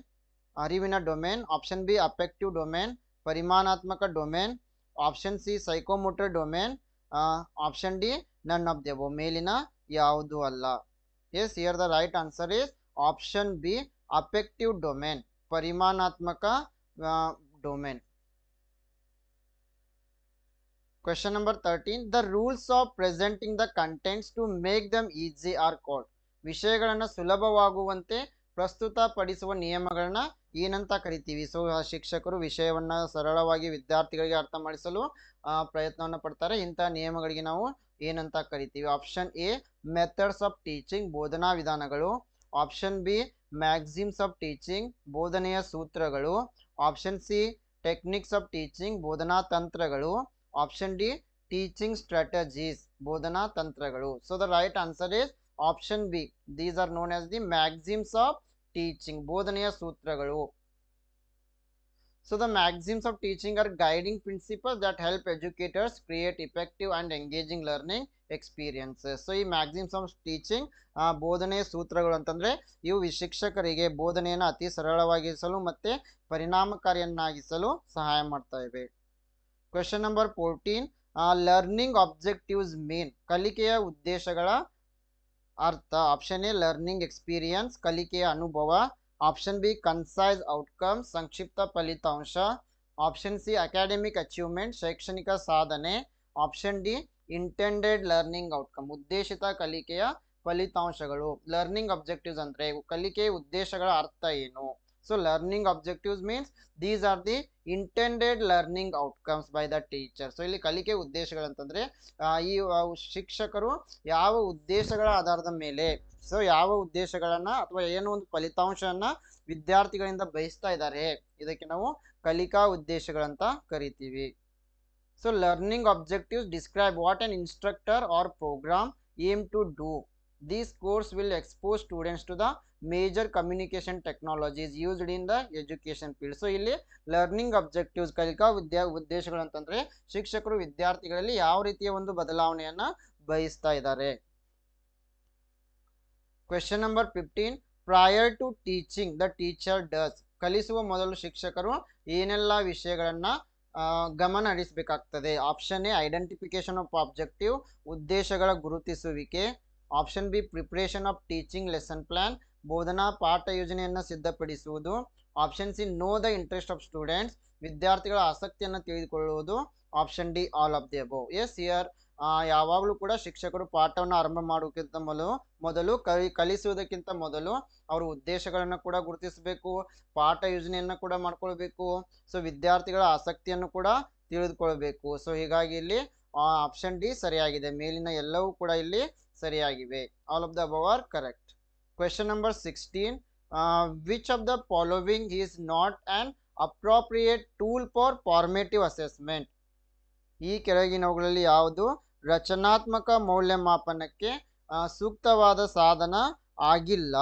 ಅರಿವಿನ domain. Option B affective domain, ಪರಿಮಾಣಾತ್ಮಕ domain. Option C psychomotor domain. Option D none of the above, ಮೇಲಿನ ಯಾವುದು ಅಲ್ಲ. Yes, here the right answer is option B affective domain, ಪರಿಮಾಣಾತ್ಮಕ domain. Question number 13. The rules of presenting the contents to make them easy are called. ವಿಷಯಗಳನ್ನು ಸುಲಭವಾಗುವಂತೆ ಪ್ರಸ್ತುತಪಡಿಸುವ ನಿಯಮಗಳನ್ನ ಏನಂತ ಕರಿತೀವಿ? So ಶಿಕ್ಷಕರು ವಿಷಯವನ್ನು ಸರಳವಾಗಿ ವಿದ್ಯಾರ್ಥಿಗಳಿಗೆ ಅರ್ಥ ಮಾಡಿಸಲು ಪ್ರಯತ್ನವನ್ನು ಪಡ್ತಾರೆ. ಇಂತಹ ನಿಯಮಗಳಿಗೆ ನಾವು ಏನಂತ ಕರಿತೀವಿ? Option A methods of teaching, ಬೋಧನಾ ವಿಧಾನಗಳು. Option B maxims of teaching, ಬೋಧನೆಯ ಸೂತ್ರಗಳು. Option C techniques of teaching, ಬೋಧನಾ ತಂತ್ರಗಳು. ಆಪ್ಷನ್ ಡಿ ಟೀಚಿಂಗ್ ಸ್ಟ್ರಾಟಜೀಸ್, ಬೋಧನಾ ತಂತ್ರಗಳು. So the right answer is option B. These are known as the maxims of teaching, ಬೋಧನೆಯ ಸೂತ್ರಗಳು. So the maxims of teaching are guiding principles that help educators create effective and engaging learning experiences. So ಈ maxims of teaching ಬೋಧನೆಯ ಸೂತ್ರಗಳು ಅಂತಂದರೆ ಇವು ಶಿಕ್ಷಕರಿಗೆ ಬೋಧನೆಯನ್ನು ಅತಿ ಸರಳವಾಗಿಸಲು ಮತ್ತು ಪರಿಣಾಮಕಾರಿಯನ್ನಾಗಿಸಲು ಸಹಾಯ ಮಾಡ್ತಾ ಇವೆ. Question number 14. Learning objectives mean. ಕಲಿಕೆಯ ಉದ್ದೇಶಗಳ ಅರ್ಥ. ಆಪ್ಷನ್ ಎ ಲರ್ನಿಂಗ್ ಎಕ್ಸ್ಪೀರಿಯನ್ಸ್, ಕಲಿಕೆಯ ಅನುಭವ. ಆಪ್ಷನ್ ಬಿ ಕನ್ಸೈಸ್ ಔಟ್ಕಮ್ಸ್, ಸಂಕ್ಷಿಪ್ತ ಫಲಿತಾಂಶ. ಆಪ್ಷನ್ ಸಿ ಅಕಾಡೆಮಿಕ್ ಅಚೀವ್ಮೆಂಟ್, ಶೈಕ್ಷಣಿಕ ಸಾಧನೆ. Option D intended learning outcome, ಉದ್ದೇಶಿತ ಕಲಿಕೆಯ ಫಲಿತಾಂಶಗಳು. ಲರ್ನಿಂಗ್ ಆಬ್ಜೆಕ್ಟಿವ್ಸ್ ಅಂದರೆ ಕಲಿಕೆಯ ಉದ್ದೇಶಗಳ ಅರ್ಥ ಏನು? So learning objectives means these are the intended learning outcomes by the teacher. So ಇಲ್ಲಿ ಕಲಿಕೆ ಉದ್ದೇಶಗಳಂತಂದರೆ ಈ ಶಿಕ್ಷಕರು ಯಾವ ಉದ್ದೇಶಗಳ ಆಧಾರದ ಮೇಲೆ, ಸೊ ಯಾವ ಉದ್ದೇಶಗಳನ್ನು ಅಥವಾ ಏನೋ ಒಂದು ಫಲಿತಾಂಶವನ್ನು ವಿದ್ಯಾರ್ಥಿಗಳಿಂದ ಬಯಸ್ತಾ ಇದ್ದಾರೆ, ಇದಕ್ಕೆ ನಾವು ಕಲಿಕಾ ಉದ್ದೇಶಗಳಂತ ಕರಿತೀವಿ. So learning objectives describe what an instructor or program aim to do. This course will expose students to the major communication technologies used in the education field. So ಇಲ್ಲಿ ಲರ್ನಿಂಗ್ ಅಬ್ಜೆಕ್ಟಿವ್ಸ್, ಕಲಿಕಾ ಉದ್ದೇಶಗಳು ಅಂತಂದರೆ ಶಿಕ್ಷಕರು ವಿದ್ಯಾರ್ಥಿಗಳಲ್ಲಿ ಯಾವ ರೀತಿಯ ಒಂದು ಬದಲಾವಣೆಯನ್ನು ಬಯಸ್ತಾ ಇದ್ದಾರೆ. Question number 15. Prior to teaching the teacher does. ಕಲಿಸುವ ಮೊದಲು ಶಿಕ್ಷಕರು ಏನೆಲ್ಲ ವಿಷಯಗಳನ್ನು ಗಮನ ಹರಿಸಬೇಕಾಗ್ತದೆ? Option A identification of objective, ಉದ್ದೇಶಗಳ ಗುರುತಿಸುವಿಕೆ. Option B preparation of teaching lesson plan, ಬೋಧನಾ ಪಾಠ ಯೋಜನೆಯನ್ನು ಸಿದ್ಧಪಡಿಸುವುದು. Option C know the interest of students, ವಿದ್ಯಾರ್ಥಿಗಳ ಆಸಕ್ತಿಯನ್ನು ತಿಳಿದುಕೊಳ್ಳುವುದು. Option D all of the above. Yes, here ಯಾವಾಗಲೂ ಕೂಡ ಶಿಕ್ಷಕರು ಪಾಠವನ್ನು ಆರಂಭ ಮಾಡೋಕ್ಕಿಂತ ಮೊದಲು ಕಲಿಸುವುದಕ್ಕಿಂತ ಮೊದಲು ಅವರು ಉದ್ದೇಶಗಳನ್ನು ಕೂಡ ಗುರುತಿಸಬೇಕು, ಪಾಠ ಯೋಜನೆಯನ್ನು ಕೂಡ ಮಾಡ್ಕೊಳ್ಬೇಕು. ಸೊ ವಿದ್ಯಾರ್ಥಿಗಳ ಆಸಕ್ತಿಯನ್ನು ಕೂಡ ತಿಳಿದುಕೊಳ್ಬೇಕು. ಸೊ ಹೀಗಾಗಿ ಇಲ್ಲಿ ಆಪ್ಷನ್ ಡಿ ಸರಿಯಾಗಿದೆ. ಮೇಲಿನ ಎಲ್ಲವೂ ಕೂಡ ಇಲ್ಲಿ ಸರಿಯಾಗಿವೆ. All of the above are correct. Question number 16. Which of the following is not on appropriate tool for formative assessment. ಈ ಕೆಳಗಿನವುಗಳಲ್ಲಿ ಯಾವುದು ರಚನಾತ್ಮಕ ಮೌಲ್ಯಮಾಪನಕ್ಕೆ ಸೂಕ್ತವಾದ ಸಾಧನ ಆಗಿಲ್ಲ?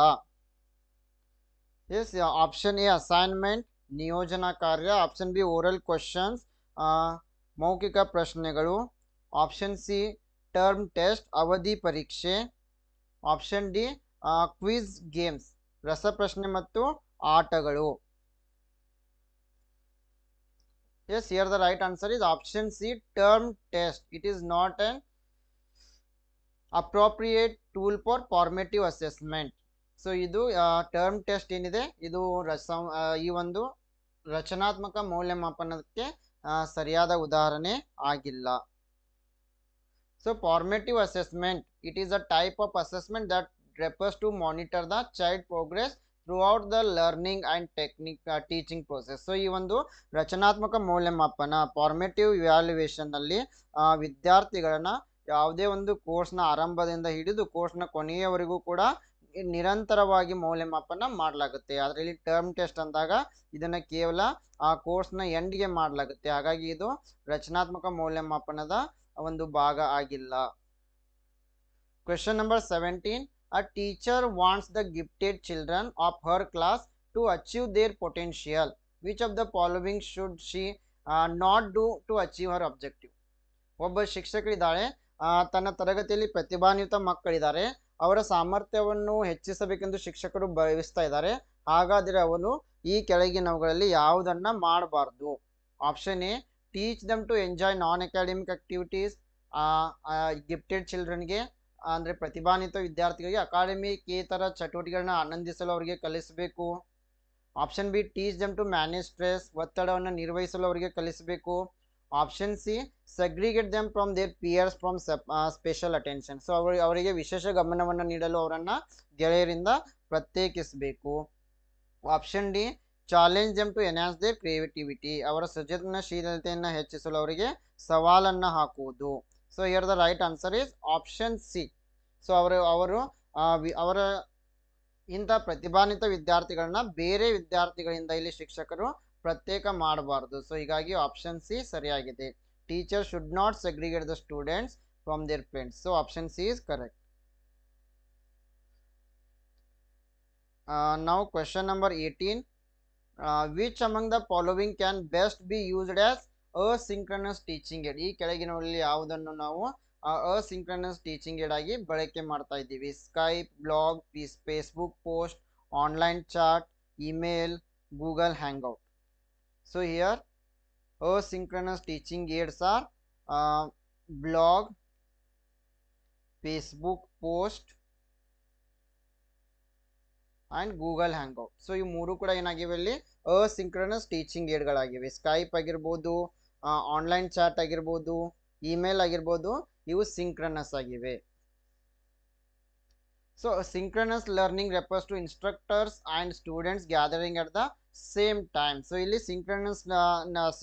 ಎಸ್, ಆಪ್ಷನ್ ಎ ಅಸೈನ್ಮೆಂಟ್, ನಿಯೋಜನಾ ಕಾರ್ಯ. ಆಪ್ಷನ್ ಬಿ ಓರಲ್ ಕ್ವೆಶನ್ಸ್, ಮೌಖಿಕ ಪ್ರಶ್ನೆಗಳು. ಆಪ್ಷನ್ ಸಿ ಟರ್ಮ್ ಟೆಸ್ಟ್, ಅವಧಿ ಪರೀಕ್ಷೆ. ಆಪ್ಷನ್ ಡಿ ಕ್ವಿಜ್ ಗೇಮ್ಸ್, ರಸಪ್ರಶ್ನೆ ಮತ್ತು ಆಟಗಳು. Yes, here the right answer is option C, term test. It is not an appropriate tool for formative assessment. So ಇದು term test ಏನಿದೆ ಇದು ಈ ಒಂದು ರಚನಾತ್ಮಕ ಮೌಲ್ಯಮಾಪನಕ್ಕೆ ಸರಿಯಾದ ಉದಾಹರಣೆ ಆಗಿಲ್ಲ. So formative assessment, it is a type of assessment that refers to monitor the child progress throughout the learning and teaching process. So ಈ ಒಂದು ರಚನಾತ್ಮಕ ಮೌಲ್ಯಮಾಪನ ಫಾರ್ಮೇಟಿವ್ ಇವ್ಯಾಲ್ಯುವೇಷನ್ ನಲ್ಲಿ ವಿದ್ಯಾರ್ಥಿಗಳನ್ನ ಯಾವುದೇ ಒಂದು ಕೋರ್ಸ್ನ ಆರಂಭದಿಂದ ಹಿಡಿದು ಕೋರ್ಸ್ನ ಕೊನೆಯವರೆಗೂ ಕೂಡ ನಿರಂತರವಾಗಿ ಮೌಲ್ಯಮಾಪನ ಮಾಡಲಾಗುತ್ತೆ. ಅದರಲ್ಲಿ ಟರ್ಮ್ ಟೆಸ್ಟ್ ಅಂದಾಗ ಇದನ್ನ ಕೇವಲ ಆ ಕೋರ್ಸ್ನ ಎಂಡ್ಗೆ ಮಾಡಲಾಗುತ್ತೆ. ಹಾಗಾಗಿ ಇದು ರಚನಾತ್ಮಕ ಮೌಲ್ಯಮಾಪನದ ಒಂದು ಭಾಗ ಆಗಿಲ್ಲ. Question number 17. A teacher wants the gifted children of her class to achieve their potential. Which of the following should she not do to achieve her objective? ಒಬ್ಬ ಶಿಕ್ಷಕರಿದ್ದಾರೆ, ತನ್ನ ತರಗತಿಯಲ್ಲಿ ಪ್ರತಿಭಾನ್ವಿತ ಮಕ್ಕಳಿದ್ದಾರೆ, ಅವರ ಸಾಮರ್ಥ್ಯವನ್ನು ಹೆಚ್ಚಿಸಬೇಕೆಂದು ಶಿಕ್ಷಕರು ಬಯಸ್ತಾ ಇದ್ದಾರೆ. ಹಾಗಾದರೆ ಅವನು ಈ ಕೆಳಗಿನವುಗಳಲ್ಲಿ ಯಾವುದನ್ನ ಮಾಡಬಾರ್ದು? Option A, teach them to enjoy non academic activities. Gifted ಚಿಲ್ಡ್ರನ್ಗೆ ಅಂದರೆ ಪ್ರತಿಭಾನ್ವಿತ ವಿದ್ಯಾರ್ಥಿಗಳಿಗೆ ಅಕಾಡೆಮಿಕೇತರ ಚಟುವಟಿಕೆಗಳನ್ನ ಆನಂದಿಸಲು ಅವರಿಗೆ ಕಲಿಸಬೇಕು. Option B, teach them to manage stress. ಒತ್ತಡವನ್ನು ನಿರ್ವಹಿಸಲು ಅವರಿಗೆ ಕಲಿಸಬೇಕು. Option C, segregate them from their peers from special attention. So ಅವರಿಗೆ ವಿಶೇಷ ಗಮನವನ್ನು ನೀಡಲು ಅವರನ್ನು ಗೆಳೆಯರಿಂದ ಪ್ರತ್ಯೇಕಿಸಬೇಕು. Option D, challenge them to enhance their creativity. ಅವರ ಸೃಜನಶೀಲತೆಯನ್ನು ಹೆಚ್ಚಿಸಲು ಅವರಿಗೆ ಸವಾಲನ್ನು ಹಾಕುವುದು. So here the right answer is option C. So ಅವರ ಇಂಥ ಪ್ರತಿಭಾನ್ವಿತ ವಿದ್ಯಾರ್ಥಿಗಳನ್ನ ಬೇರೆ ವಿದ್ಯಾರ್ಥಿಗಳಿಂದ ಇಲ್ಲಿ ಶಿಕ್ಷಕರು ಪ್ರತ್ಯೇಕ ಮಾಡಬಾರ್ದು. ಸೊ ಹೀಗಾಗಿ ಆಪ್ಷನ್ ಸಿ ಸರಿಯಾಗಿದೆ. Teacher should not segregate the students from there friends. So option C is correct. Now question number 18. Which among the following can best be used as asynchronous teaching aid? ಈ ಕೆಳಗಿನವುಗಳಲ್ಲಿ ಯಾವುದನ್ನು ನಾವು asynchronous teaching aid ಆಗಿ ಬಳಕೆ ಮಾಡ್ತಾ ಇದ್ದೀವಿ? Skype, blog, Facebook post, online chat, email, Google hangout. So here asynchronous teaching aids are blog, Facebook post and Google hangout. So ಈ ಮೂರು ಕೂಡ ಏನಾಗಿವೆ ಇಲ್ಲಿ ಅಸಿಂಕ್ರನಸ್ ಟೀಚಿಂಗ್ ಏಡ್ಗಳಾಗಿವೆ. ಸ್ಕೈಪ್ ಆಗಿರ್ಬೋದು, ಆನ್ಲೈನ್ ಚಾಟ್ ಆಗಿರ್ಬೋದು, ಇಮೇಲ್ ಆಗಿರ್ಬೋದು, ಇವು ಸಿಂಕ್ರನಸ್ ಆಗಿವೆ. So synchronous learning refers to instructors and students gathering at the same time. So ಇಲ್ಲಿ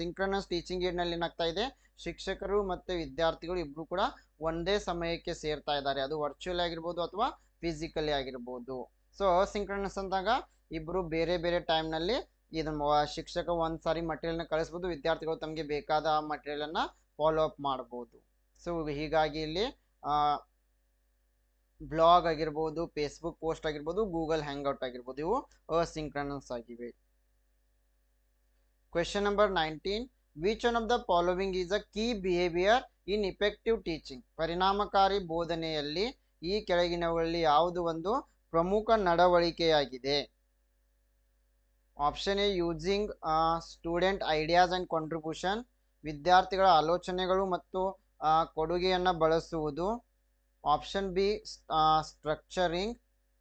ಸಿಂಕ್ರನಸ್ ಟೀಚಿಂಗ್ ಏಡ್ನಲ್ಲಿ ಏನಾಗ್ತಾ ಇದೆ, ಶಿಕ್ಷಕರು ಮತ್ತು ವಿದ್ಯಾರ್ಥಿಗಳು ಇಬ್ಬರು ಕೂಡ ಒಂದೇ ಸಮಯಕ್ಕೆ ಸೇರ್ತಾ ಇದ್ದಾರೆ. ಅದು ವರ್ಚುವಲ್ ಆಗಿರ್ಬೋದು ಅಥವಾ ಫಿಸಿಕಲಿ ಆಗಿರ್ಬೋದು. ಸೊ ಅಸಿಂಕ್ರನಸ್ ಅಂದಾಗ ಇಬ್ಬರು ಬೇರೆ ಬೇರೆ ಟೈಮ್ನಲ್ಲಿ ಇದನ್ನು ಶಿಕ್ಷಕ ಒಂದು ಸಾರಿ ಮಟೀರಿಯಲ್ನ ಕಳಿಸ್ಬೋದು, ವಿದ್ಯಾರ್ಥಿಗಳು ತಮಗೆ ಬೇಕಾದ ಆ ಮಟೀರಿಯಲನ್ನು ಫಾಲೋ ಅಪ್ ಮಾಡ್ಬೋದು. ಸೊ ಹೀಗಾಗಿ ಇಲ್ಲಿ ಬ್ಲಾಗ್ ಆಗಿರ್ಬೋದು, ಫೇಸ್ಬುಕ್ ಪೋಸ್ಟ್ ಆಗಿರ್ಬೋದು, ಗೂಗಲ್ ಹ್ಯಾಂಗ್ಔಟ್ ಆಗಿರ್ಬೋದು, ಇವು ಅಸಿಂಕ್ರನಸ್ ಆಗಿವೆ. Question number 19. Which one of the following is a key behaviour in effective teaching? ಪರಿಣಾಮಕಾರಿ ಬೋಧನೆಯಲ್ಲಿ ಈ ಕೆಳಗಿನವುಗಳಲ್ಲಿ ಯಾವುದು ಒಂದು ಪ್ರಮುಖ ನಡವಳಿಕೆಯಾಗಿದೆ? Option A, using student ideas and contribution. ವಿದ್ಯಾರ್ಥಿಗಳ ಆಲೋಚನೆಗಳು ಮತ್ತು ಕೊಡುಗೆಯನ್ನು ಬಳಸುವುದು. ಆಪ್ಷನ್ ಬಿ, ಸ್ಟ್ರಕ್ಚರಿಂಗ್,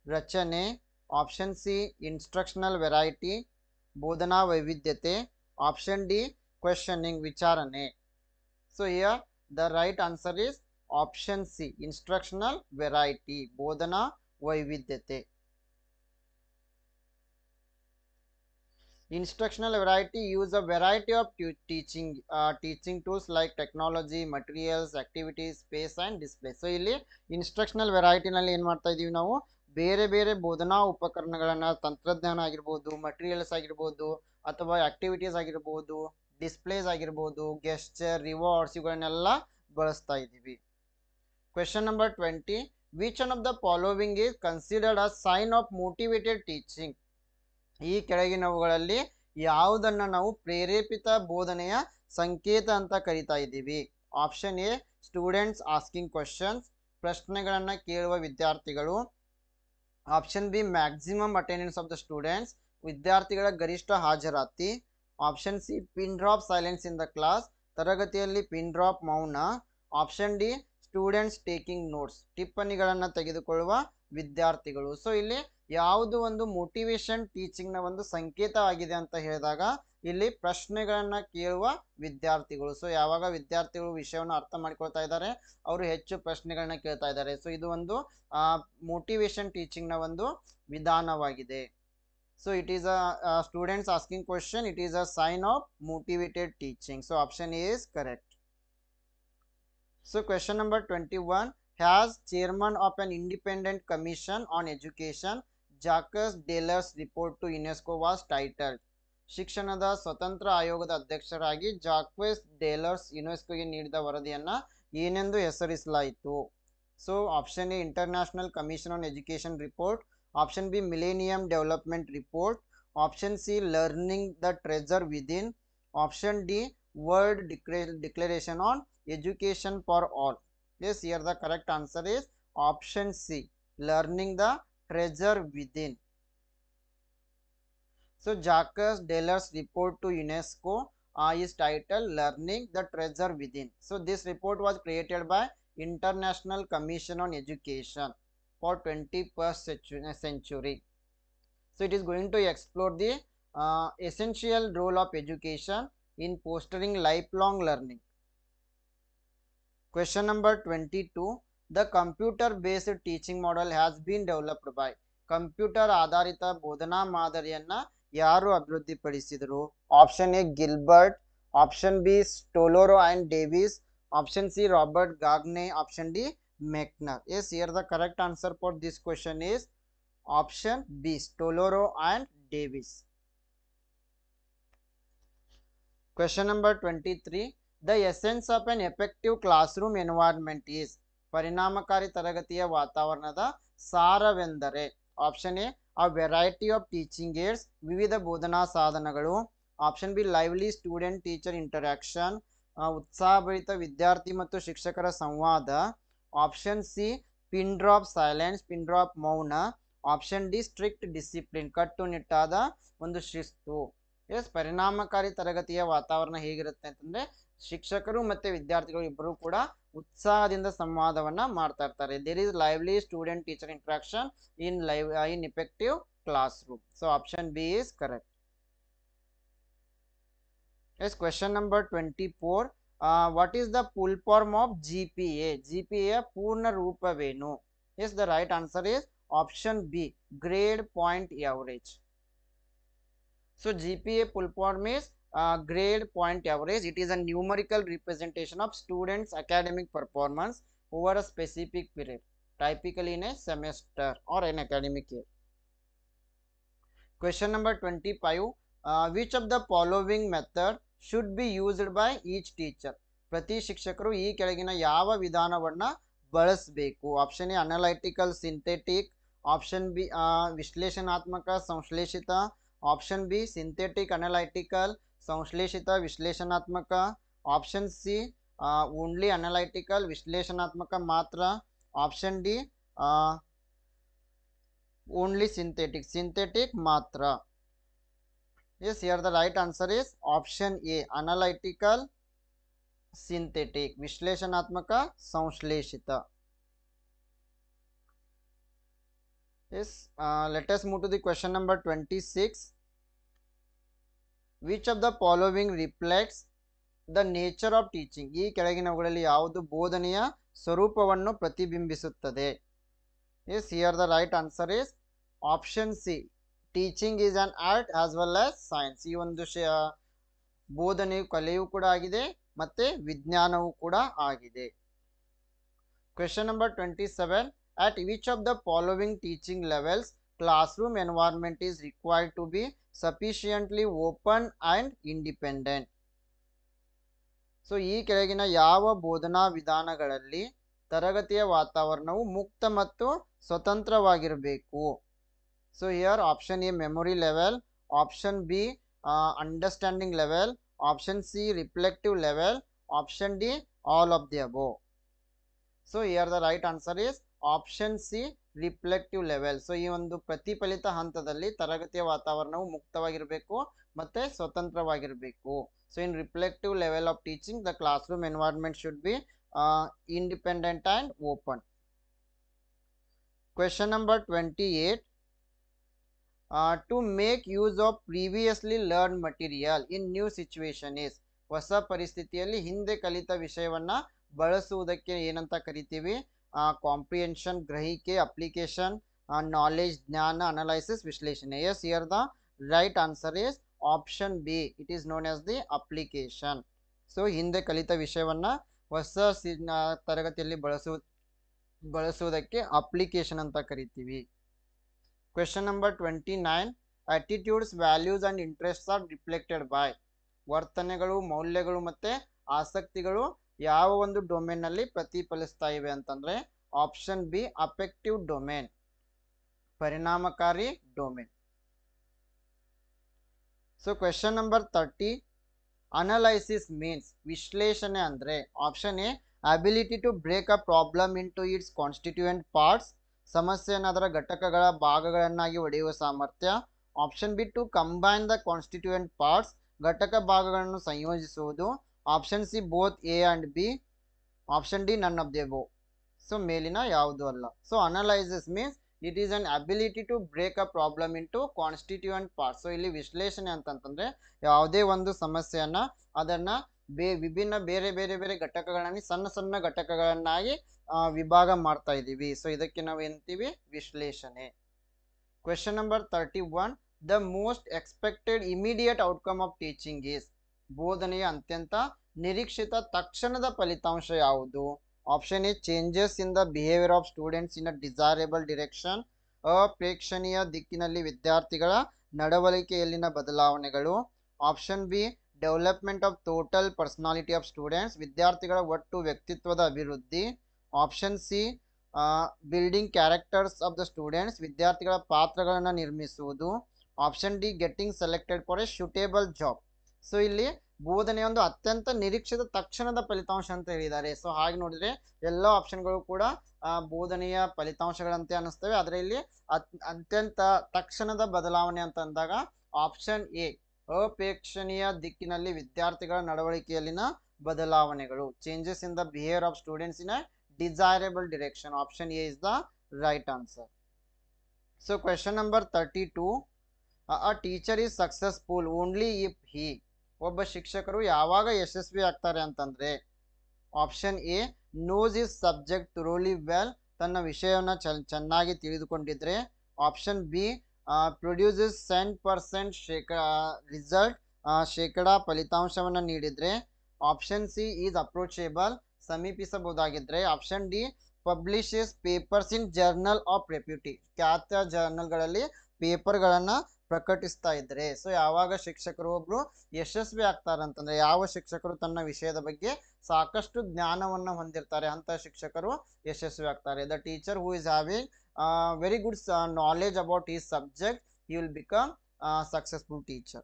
ರಚನೆ. ಆಪ್ಷನ್ ಸಿ, ಇನ್ಸ್ಟ್ರಕ್ಷನಲ್ ವೆರೈಟಿ, ಬೋಧನಾ ವೈವಿಧ್ಯತೆ. ಆಪ್ಷನ್ ಡಿ, ಕ್ವೆಶ್ಚನಿಂಗ್, ವಿಚಾರಣೆ. So here the right answer is option C, instructional variety, ಬೋಧನಾ ವೈವಿಧ್ಯತೆ. Instructional variety use a variety of teaching tools like technology, materials, activities, space and display. So ಇಲ್ಲಿ instructional ವೆರೈಟಿನಲ್ಲಿ ಏನು ಮಾಡ್ತಾ ಇದ್ದೀವಿ ನಾವು, ಬೇರೆ ಬೇರೆ ಬೋಧನಾ ಉಪಕರಣಗಳನ್ನು, ತಂತ್ರಜ್ಞಾನ ಆಗಿರ್ಬೋದು, ಮಟೀರಿಯಲ್ಸ್ ಆಗಿರ್ಬೋದು, ಅಥವಾ ಆಕ್ಟಿವಿಟೀಸ್ ಆಗಿರ್ಬೋದು, ಡಿಸ್ಪ್ಲೇಸ್ ಆಗಿರ್ಬೋದು, ಗೆಸ್ಚರ್, ರಿವಾರ್ಡ್ಸ್, ಇವುಗಳನ್ನೆಲ್ಲ ಬಳಸ್ತಾ ಇದ್ದೀವಿ. Question number 20. Which one of the following is considered a sign of motivated teaching? ಈ ಕೆಳಗಿನವುಗಳಲ್ಲಿ ಯಾವುದನ್ನು ನಾವು ಪ್ರೇರೇಪಿತ ಬೋಧನೆಯ ಸಂಕೇತ ಅಂತ ಕರಿತಾ ಇದ್ದೀವಿ? Option A, students asking questions, ಪ್ರಶ್ನೆಗಳನ್ನು ಕೇಳುವ ವಿದ್ಯಾರ್ಥಿಗಳು. Option B, maximum attendance of the students, ವಿದ್ಯಾರ್ಥಿಗಳ ಗರಿಷ್ಠ ಹಾಜರಾತಿ. Option C, pin drop silence in the class, ತರಗತಿಯಲ್ಲಿ ಪಿನ್ ಡ್ರಾಪ್ ಮೌನ. Option D, students taking notes, ಟಿಪ್ಪಣಿಗಳನ್ನು ತೆಗೆದುಕೊಳ್ಳುವ ವಿದ್ಯಾರ್ಥಿಗಳು. ಸೊ ಇಲ್ಲಿ ಯಾವುದು ಒಂದು ಮೋಟಿವೇಶನ್ ಟೀಚಿಂಗ್ನ ಒಂದು ಸಂಕೇತ ಆಗಿದೆ ಅಂತ ಹೇಳಿದಾಗ ಇಲ್ಲಿ ಪ್ರಶ್ನೆಗಳನ್ನು ಕೇಳುವ ವಿದ್ಯಾರ್ಥಿಗಳು. ಸೊ ಯಾವಾಗ ವಿದ್ಯಾರ್ಥಿಗಳು ವಿಷಯವನ್ನು ಅರ್ಥ ಮಾಡ್ಕೊಳ್ತಾ ಇದ್ದಾರೆ, ಅವರು ಹೆಚ್ಚು ಪ್ರಶ್ನೆಗಳನ್ನ ಕೇಳ್ತಾ ಇದ್ದಾರೆ. ಸೊ ಇದು ಒಂದು ಮೋಟಿವೇಶನ್ ಟೀಚಿಂಗ್ನ ಒಂದು ವಿಧಾನವಾಗಿದೆ. So it is a students asking question, it is a sign of motivated teaching. So option A is correct. So question number 21. has chairman of an independent commission on education. Jacques Delors report to UNESCO was titled. ಶಿಕ್ಷಣದ ಸ್ವತಂತ್ರ ಆಯೋಗದ ಅಧ್ಯಕ್ಷರಾಗಿ Jacques ಡೇಲರ್ಸ್ ಯುನೆಸ್ಕೋಗೆ ನೀಡಿದ ವರದಿಯನ್ನ ಏನೆಂದು ಹೆಸರಿಸಲಾಯಿತು? So option A international commission on education report, option B millennium development report, option C learning the treasure within, option D world declaration on education for all. Yes, here the correct answer is option C, learning the treasure within. So Jacques Delors report to UNESCO is titled Learning the Treasure Within. So this report was created by International Commission on Education for 21st century. So it is going to explore the essential role of education in fostering lifelong learning. Question number 22. The computer-based teaching model has been developed by. Computer ಆಧಾರಿತ ಬೋಧನಾ ಮಾದರಿಯನ್ನ ಯಾರು ಅಭಿವೃದ್ಧಿಪಡಿಸಿದರು? Option A Gilbert, option B Stolurow and Davis, option C Robert Gagne, option D Mechner. Yes, here the correct answer for this question is option B, Stoloro and Davis. Question number 23. The essence of an effective classroom environment is. ಪರಿಣಾಮಕಾರಿ ತರಗತಿಯ ವಾತಾವರಣದ ಸಾರವೆಂದರೆ. Option A a variety of teaching aids, ವಿವಿಧ ಬೋಧನಾ ಸಾಧನಗಳು. Option B lively student teacher interaction, ಉತ್ಸಾಹಭರಿತ ವಿದ್ಯಾರ್ಥಿ ಮತ್ತು ಶಿಕ್ಷಕರ ಸಂವಾದ. Option C pin drop silence, pin drop ಮೌನ. ಆಪ್ಷನ್ ಡಿ ಸ್ಟ್ರಿಕ್ಟ್ ಡಿಸಿಪ್ಲಿನ್, ಕಟ್ಟುನಿಟ್ಟಾದ ಒಂದು ಶಿಸ್ತು. ಎಸ್, ಪರಿಣಾಮಕಾರಿ ತರಗತಿಯ ವಾತಾವರಣ ಹೇಗಿರುತ್ತೆ ಅಂತಂದ್ರೆ ಶಿಕ್ಷಕರು ಮತ್ತೆ ವಿದ್ಯಾರ್ಥಿಗಳು ಇಬ್ಬರು ಕೂಡ ಉತ್ಸಾಹದಿಂದ ಸಂವಾದವನ್ನ ಮಾಡ್ತಾ ಇರ್ತಾರೆ. There is lively student teacher interaction in effective classroom. So option B is correct. Yes, question number 24. What is the full form of GPA? GPA ಪೂರ್ಣ ರೂಪವೇನು? Yes, the right answer is option B, grade point average. So GPA full form is grade point average. It is a numerical representation of students' academic performance over a specific period, typically in a semester or an academic year. Question number 25. Which of the following method should be used by each teacher? ಪ್ರತಿ ಶಿಕ್ಷಕರು ಈ ಕೆಳಗಿನ ಯಾವ ವಿಧಾನವನ್ನ ಬಳಸಬೇಕು? Option A analytical synthetic, option B ವಿಶ್ಲೇಷಣಾತ್ಮಕ ಸಂಶ್ಲೇಷಿತ, option B synthetic analytical ಸಂಶ್ಲೇಷಿತ ವಿಶ್ಲೇಷಣಾತ್ಮಕ, ಆಪ್ಷನ್ ಸಿ ಓನ್ಲಿ ಅನಲೈಟಿಕಲ್ ವಿಶ್ಲೇಷಣಾತ್ಮಕ ಮಾತ್ರ, ಆಪ್ಷನ್ ಡಿ ಓನ್ಲಿ ಸಿಂಥೆಟಿಕ್ ಮಾತ್ರ. Yes, here the right answer is option A, analytical synthetic, ವಿಶ್ಲೇಷಣಾತ್ಮಕ ಸಂಶ್ಲೇಷಿತ. Yes, let us move to the question number 26. Which of the following reflects the nature of teaching? ಈ ಕೆಳಗಿನವುಗಳಲ್ಲಿ ಯಾವುದು ಬೋಧನೆಯ ಸ್ವರೂಪವನ್ನು ಪ್ರತಿಬಿಂಬಿಸುತ್ತದೆ? Yes, here the right answer is option C, teaching is on art as well as science. ಈ ಒಂದು ಬೋಧನೆಯು ಕಲೆಯೂ ಕೂಡ ಆಗಿದೆ ಮತ್ತೆ ವಿಜ್ಞಾನವೂ ಕೂಡ ಆಗಿದೆ. Question number 27. At which of the following teaching levels classroom environment is required to be sufficiently open and independent? So ಈ ಕೆಳಗಿನ ಯಾವ ಬೋಧನಾ ವಿಧಾನಗಳಲ್ಲಿ ತರಗತಿಯ ವಾತಾವರಣವು ಮುಕ್ತ ಮತ್ತು ಸ್ವತಂತ್ರವಾಗಿರಬೇಕು? So here option A memory level, option B understanding level, option C reflective level, option D all of the above. So here the right answer is option C reflective level. So ಈ ಒಂದು ಪ್ರತಿಫಲಿತ ಹಂತದಲ್ಲಿ ತರಗತಿಯ ವಾತಾವರಣವು ಮುಕ್ತವಾಗಿರಬೇಕು ಮತ್ತೆ ಸ್ವತಂತ್ರವಾಗಿರಬೇಕು. So in reflective level of teaching the classroom environment should be independent and open. Question number 28. To make use of previously learned material in new situation is. ಹೊಸ ಪರಿಸ್ಥಿತಿಯಲ್ಲಿ ಹಿಂದೆ ಕಲಿತ ವಿಷಯವನ್ನ ಬಳಸುವುದಕ್ಕೆ ಏನಂತ ಕರಿತೀವಿ? ಕಾಂಪ್ರಿಹೆನ್ಷನ್, ಗ್ರಹಿಕೆ, ಅಪ್ಲಿಕೇಶನ್, ನಾಲೆಜ್, ಜ್ಞಾನ, ಅನಲೈಸಿಸ್, ವಿಶ್ಲೇಷಣೆ. Yes, here the right answer is option B, it is known as the application. So ಹಿಂದೆ ಕಲಿತ ವಿಷಯವನ್ನ ಹೊಸ ತರಗತಿಯಲ್ಲಿ ಬಳಸುವುದಕ್ಕೆ ಅಪ್ಲಿಕೇಶನ್ ಅಂತ ಕರಿತೀವಿ. Question number 29, attitudes values and interests are reflected by. ವರ್ತನೆಗಳು, ಮೌಲ್ಯಗಳು ಮತ್ತೆ ಆಸಕ್ತಿಗಳು ಯಾವ ಒಂದು ಡೊಮೇನ್ ನಲ್ಲಿ ಪ್ರತಿಫಲಿಸ್ತಾ ಇವೆ ಅಂತಂದ್ರೆ ಆಪ್ಷನ್ ಬಿ ಅಫೆಕ್ಟಿವ್ ಡೊಮೇನ್, ಪರಿಣಾಮಕಾರಿ domain. So question number 30, analysis means ವಿಶ್ಲೇಷಣೆ ಅಂದ್ರೆ option A ability to break a problem into its constituent parts, ಸಮಸ್ಯೆಯನ್ನು ಅದರ ಘಟಕಗಳ ಭಾಗಗಳನ್ನಾಗಿ ಒಡೆಯುವ ಸಾಮರ್ಥ್ಯ. Option B to combine the constituent parts, ಘಟಕ ಭಾಗಗಳನ್ನು ಸಂಯೋಜಿಸುವುದು. Option C both A and B. Option D none of the above. So ಮೇಲಿನ ಯಾವುದು ಅಲ್ಲ. So analysis means it is an ability to break a problem into constituent parts. So ಇಲ್ಲಿ ವಿಶ್ಲೇಷಣೆ ಅಂತಂತಂದ್ರೆ ಯಾವುದೇ ಒಂದು ಸಮಸ್ಯೆಯನ್ನ ಅದನ್ನ ವಿಭಿನ್ನ ಬೇರೆ ಬೇರೆ ಬೇರೆ ಘಟಕಗಳನ್ನ ಸಣ್ಣ ಸಣ್ಣ ಘಟಕಗಳನ್ನಾಗಿ ವಿಭಾಗ ಮಾಡ್ತಾ ಇದ್ದೀವಿ. ಸೊ ಇದಕ್ಕೆ ನಾವು ಏನಂತೀವಿ, ವಿಶ್ಲೇಷಣೆ. Question number 31, the most expected immediate outcome of teaching is. ಬೋಧನೆಯ ಅತ್ಯಂತ ನಿರೀಕ್ಷಿತ ತಕ್ಷಣದ ಫಲಿತಾಂಶ ಯಾವುದು? Option A changes in the behaviour of students in a desirable direction, ಅಪ್ರೇಕ್ಷಣೀಯ ದಿಕ್ಕಿನಲ್ಲಿ ವಿದ್ಯಾರ್ಥಿಗಳ ನಡವಳಿಕೆಯಲ್ಲಿನ ಬದಲಾವಣೆಗಳು. Option B development of total personality of students, ವಿದ್ಯಾರ್ಥಿಗಳ ಒಟ್ಟು ವ್ಯಕ್ತಿತ್ವದ ಅಭಿವೃದ್ಧಿ. Option C building characters of the students, ವಿದ್ಯಾರ್ಥಿಗಳ ಪಾತ್ರಗಳನ್ನು ನಿರ್ಮಿಸುವುದು. Option D getting selected for a suitable job. So ಇಲ್ಲಿ ಬೋಧನೆಯ ಒಂದು ಅತ್ಯಂತ ನಿರೀಕ್ಷಿತ ತಕ್ಷಣದ ಫಲಿತಾಂಶ ಅಂತ ಹೇಳಿದ್ದಾರೆ. ಸೊ ಹಾಗೆ ನೋಡಿದ್ರೆ ಎಲ್ಲ ಆಪ್ಷನ್ಗಳು ಕೂಡ ಬೋಧನೆಯ ಫಲಿತಾಂಶಗಳಂತೆ ಅನಿಸ್ತವೆ. ಆದರೆ ಇಲ್ಲಿ ಅತ್ಯಂತ ತಕ್ಷಣದ ಬದಲಾವಣೆ ಅಂತ ಅಂದಾಗ ಆಪ್ಷನ್ ಎ ಅಪೇಕ್ಷಣೀಯ ದಿಕ್ಕಿನಲ್ಲಿ ವಿದ್ಯಾರ್ಥಿಗಳ ನಡವಳಿಕೆಯಲ್ಲಿನ ಬದಲಾವಣೆಗಳು, changes in the behaviour of students in a desirable direction. Option A is the right answer. So question number 32, a teacher is successful only if he. ಒಬ್ಬ ಶಿಕ್ಷಕರು ಯಾವಾಗ ಯಶಸ್ವಿ ಆಗ್ತಾರೆ ಅಂತಂದ್ರೆ option A knows is subject thoroughly well, ತನ್ನ ವಿಷಯವನ್ನು ಚೆನ್ನಾಗಿ ತಿಳಿದುಕೊಂಡಿದ್ರೆ. ಆಪ್ಷನ್ ಬಿ ಪ್ರೊಡ್ಯೂಸಸ್ 100% ರಿಸಲ್ಟ್, ಶೇಕಡಾ ಫಲಿತಾಂಶವನ್ನು ನೀಡಿದ್ರೆ. ಆಪ್ಷನ್ ಸಿ ಈಸ್ ಅಪ್ರೋಚೇಬಲ್, ಸಮೀಪಿಸಬಹುದಾಗಿದ್ರೆ. Option D publishes papers in journal of repute, ಖ್ಯಾತ ಜರ್ನಲ್ಗಳಲ್ಲಿ ಪೇಪರ್ಗಳನ್ನು ಪ್ರಕಟಿಸ್ತಾ ಇದ್ರೆ. ಸೊ ಯಾವಾಗ ಶಿಕ್ಷಕರು ಒಬ್ರು ಯಶಸ್ವಿ ಆಗ್ತಾರಂತಂದ್ರೆ ಯಾವ ಶಿಕ್ಷಕರು ತನ್ನ ವಿಷಯದ ಬಗ್ಗೆ ಸಾಕಷ್ಟು ಜ್ಞಾನವನ್ನು ಹೊಂದಿರ್ತಾರೆ ಅಂತ ಶಿಕ್ಷಕರು ಯಶಸ್ವಿ ಆಗ್ತಾರೆ. The teacher who is having very good knowledge about is subject, he will become a successful teacher.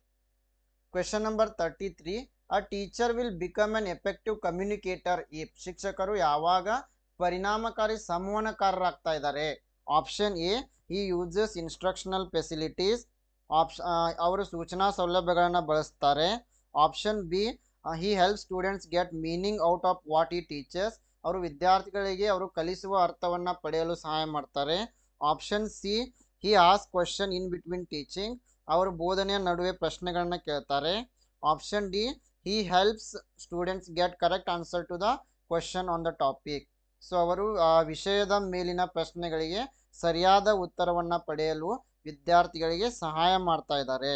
Question number 33, a teacher will become an effective communicator if. ಶಿಕ್ಷಕರು ಯಾವಾಗ ಪರಿಣಾಮಕಾರಿ ಸಂವಹನಕಾರರಾಗ್ತಾ ಇದ್ದಾರೆ? Option A he uses instructional facilities, ಅವರು ಸೂಚನಾ ಸೌಲಭ್ಯಗಳನ್ನು ಬಳಸ್ತಾರೆ. Option B he helps students get meaning out of what he teaches, ಅವರು ವಿದ್ಯಾರ್ಥಿಗಳಿಗೆ ಅವರು ಕಲಿಸುವ ಅರ್ಥವನ್ನು ಪಡೆಯಲು ಸಹಾಯ ಮಾಡ್ತಾರೆ. Option C he asks question in between teaching, ಅವರು ಬೋಧನೆಯ ನಡುವೆ ಪ್ರಶ್ನೆಗಳನ್ನ ಕೇಳ್ತಾರೆ. Option D he helps students get correct answer to the question on the topic, so ಅವರು ವಿಷಯದ ಮೇಲಿನ ಪ್ರಶ್ನೆಗಳಿಗೆ ಸರಿಯಾದ ಉತ್ತರವನ್ನು ಪಡೆಯಲು ವಿದ್ಯಾರ್ಥಿಗಳಿಗೆ ಸಹಾಯ ಮಾಡ್ತಾ ಇದ್ದಾರೆ.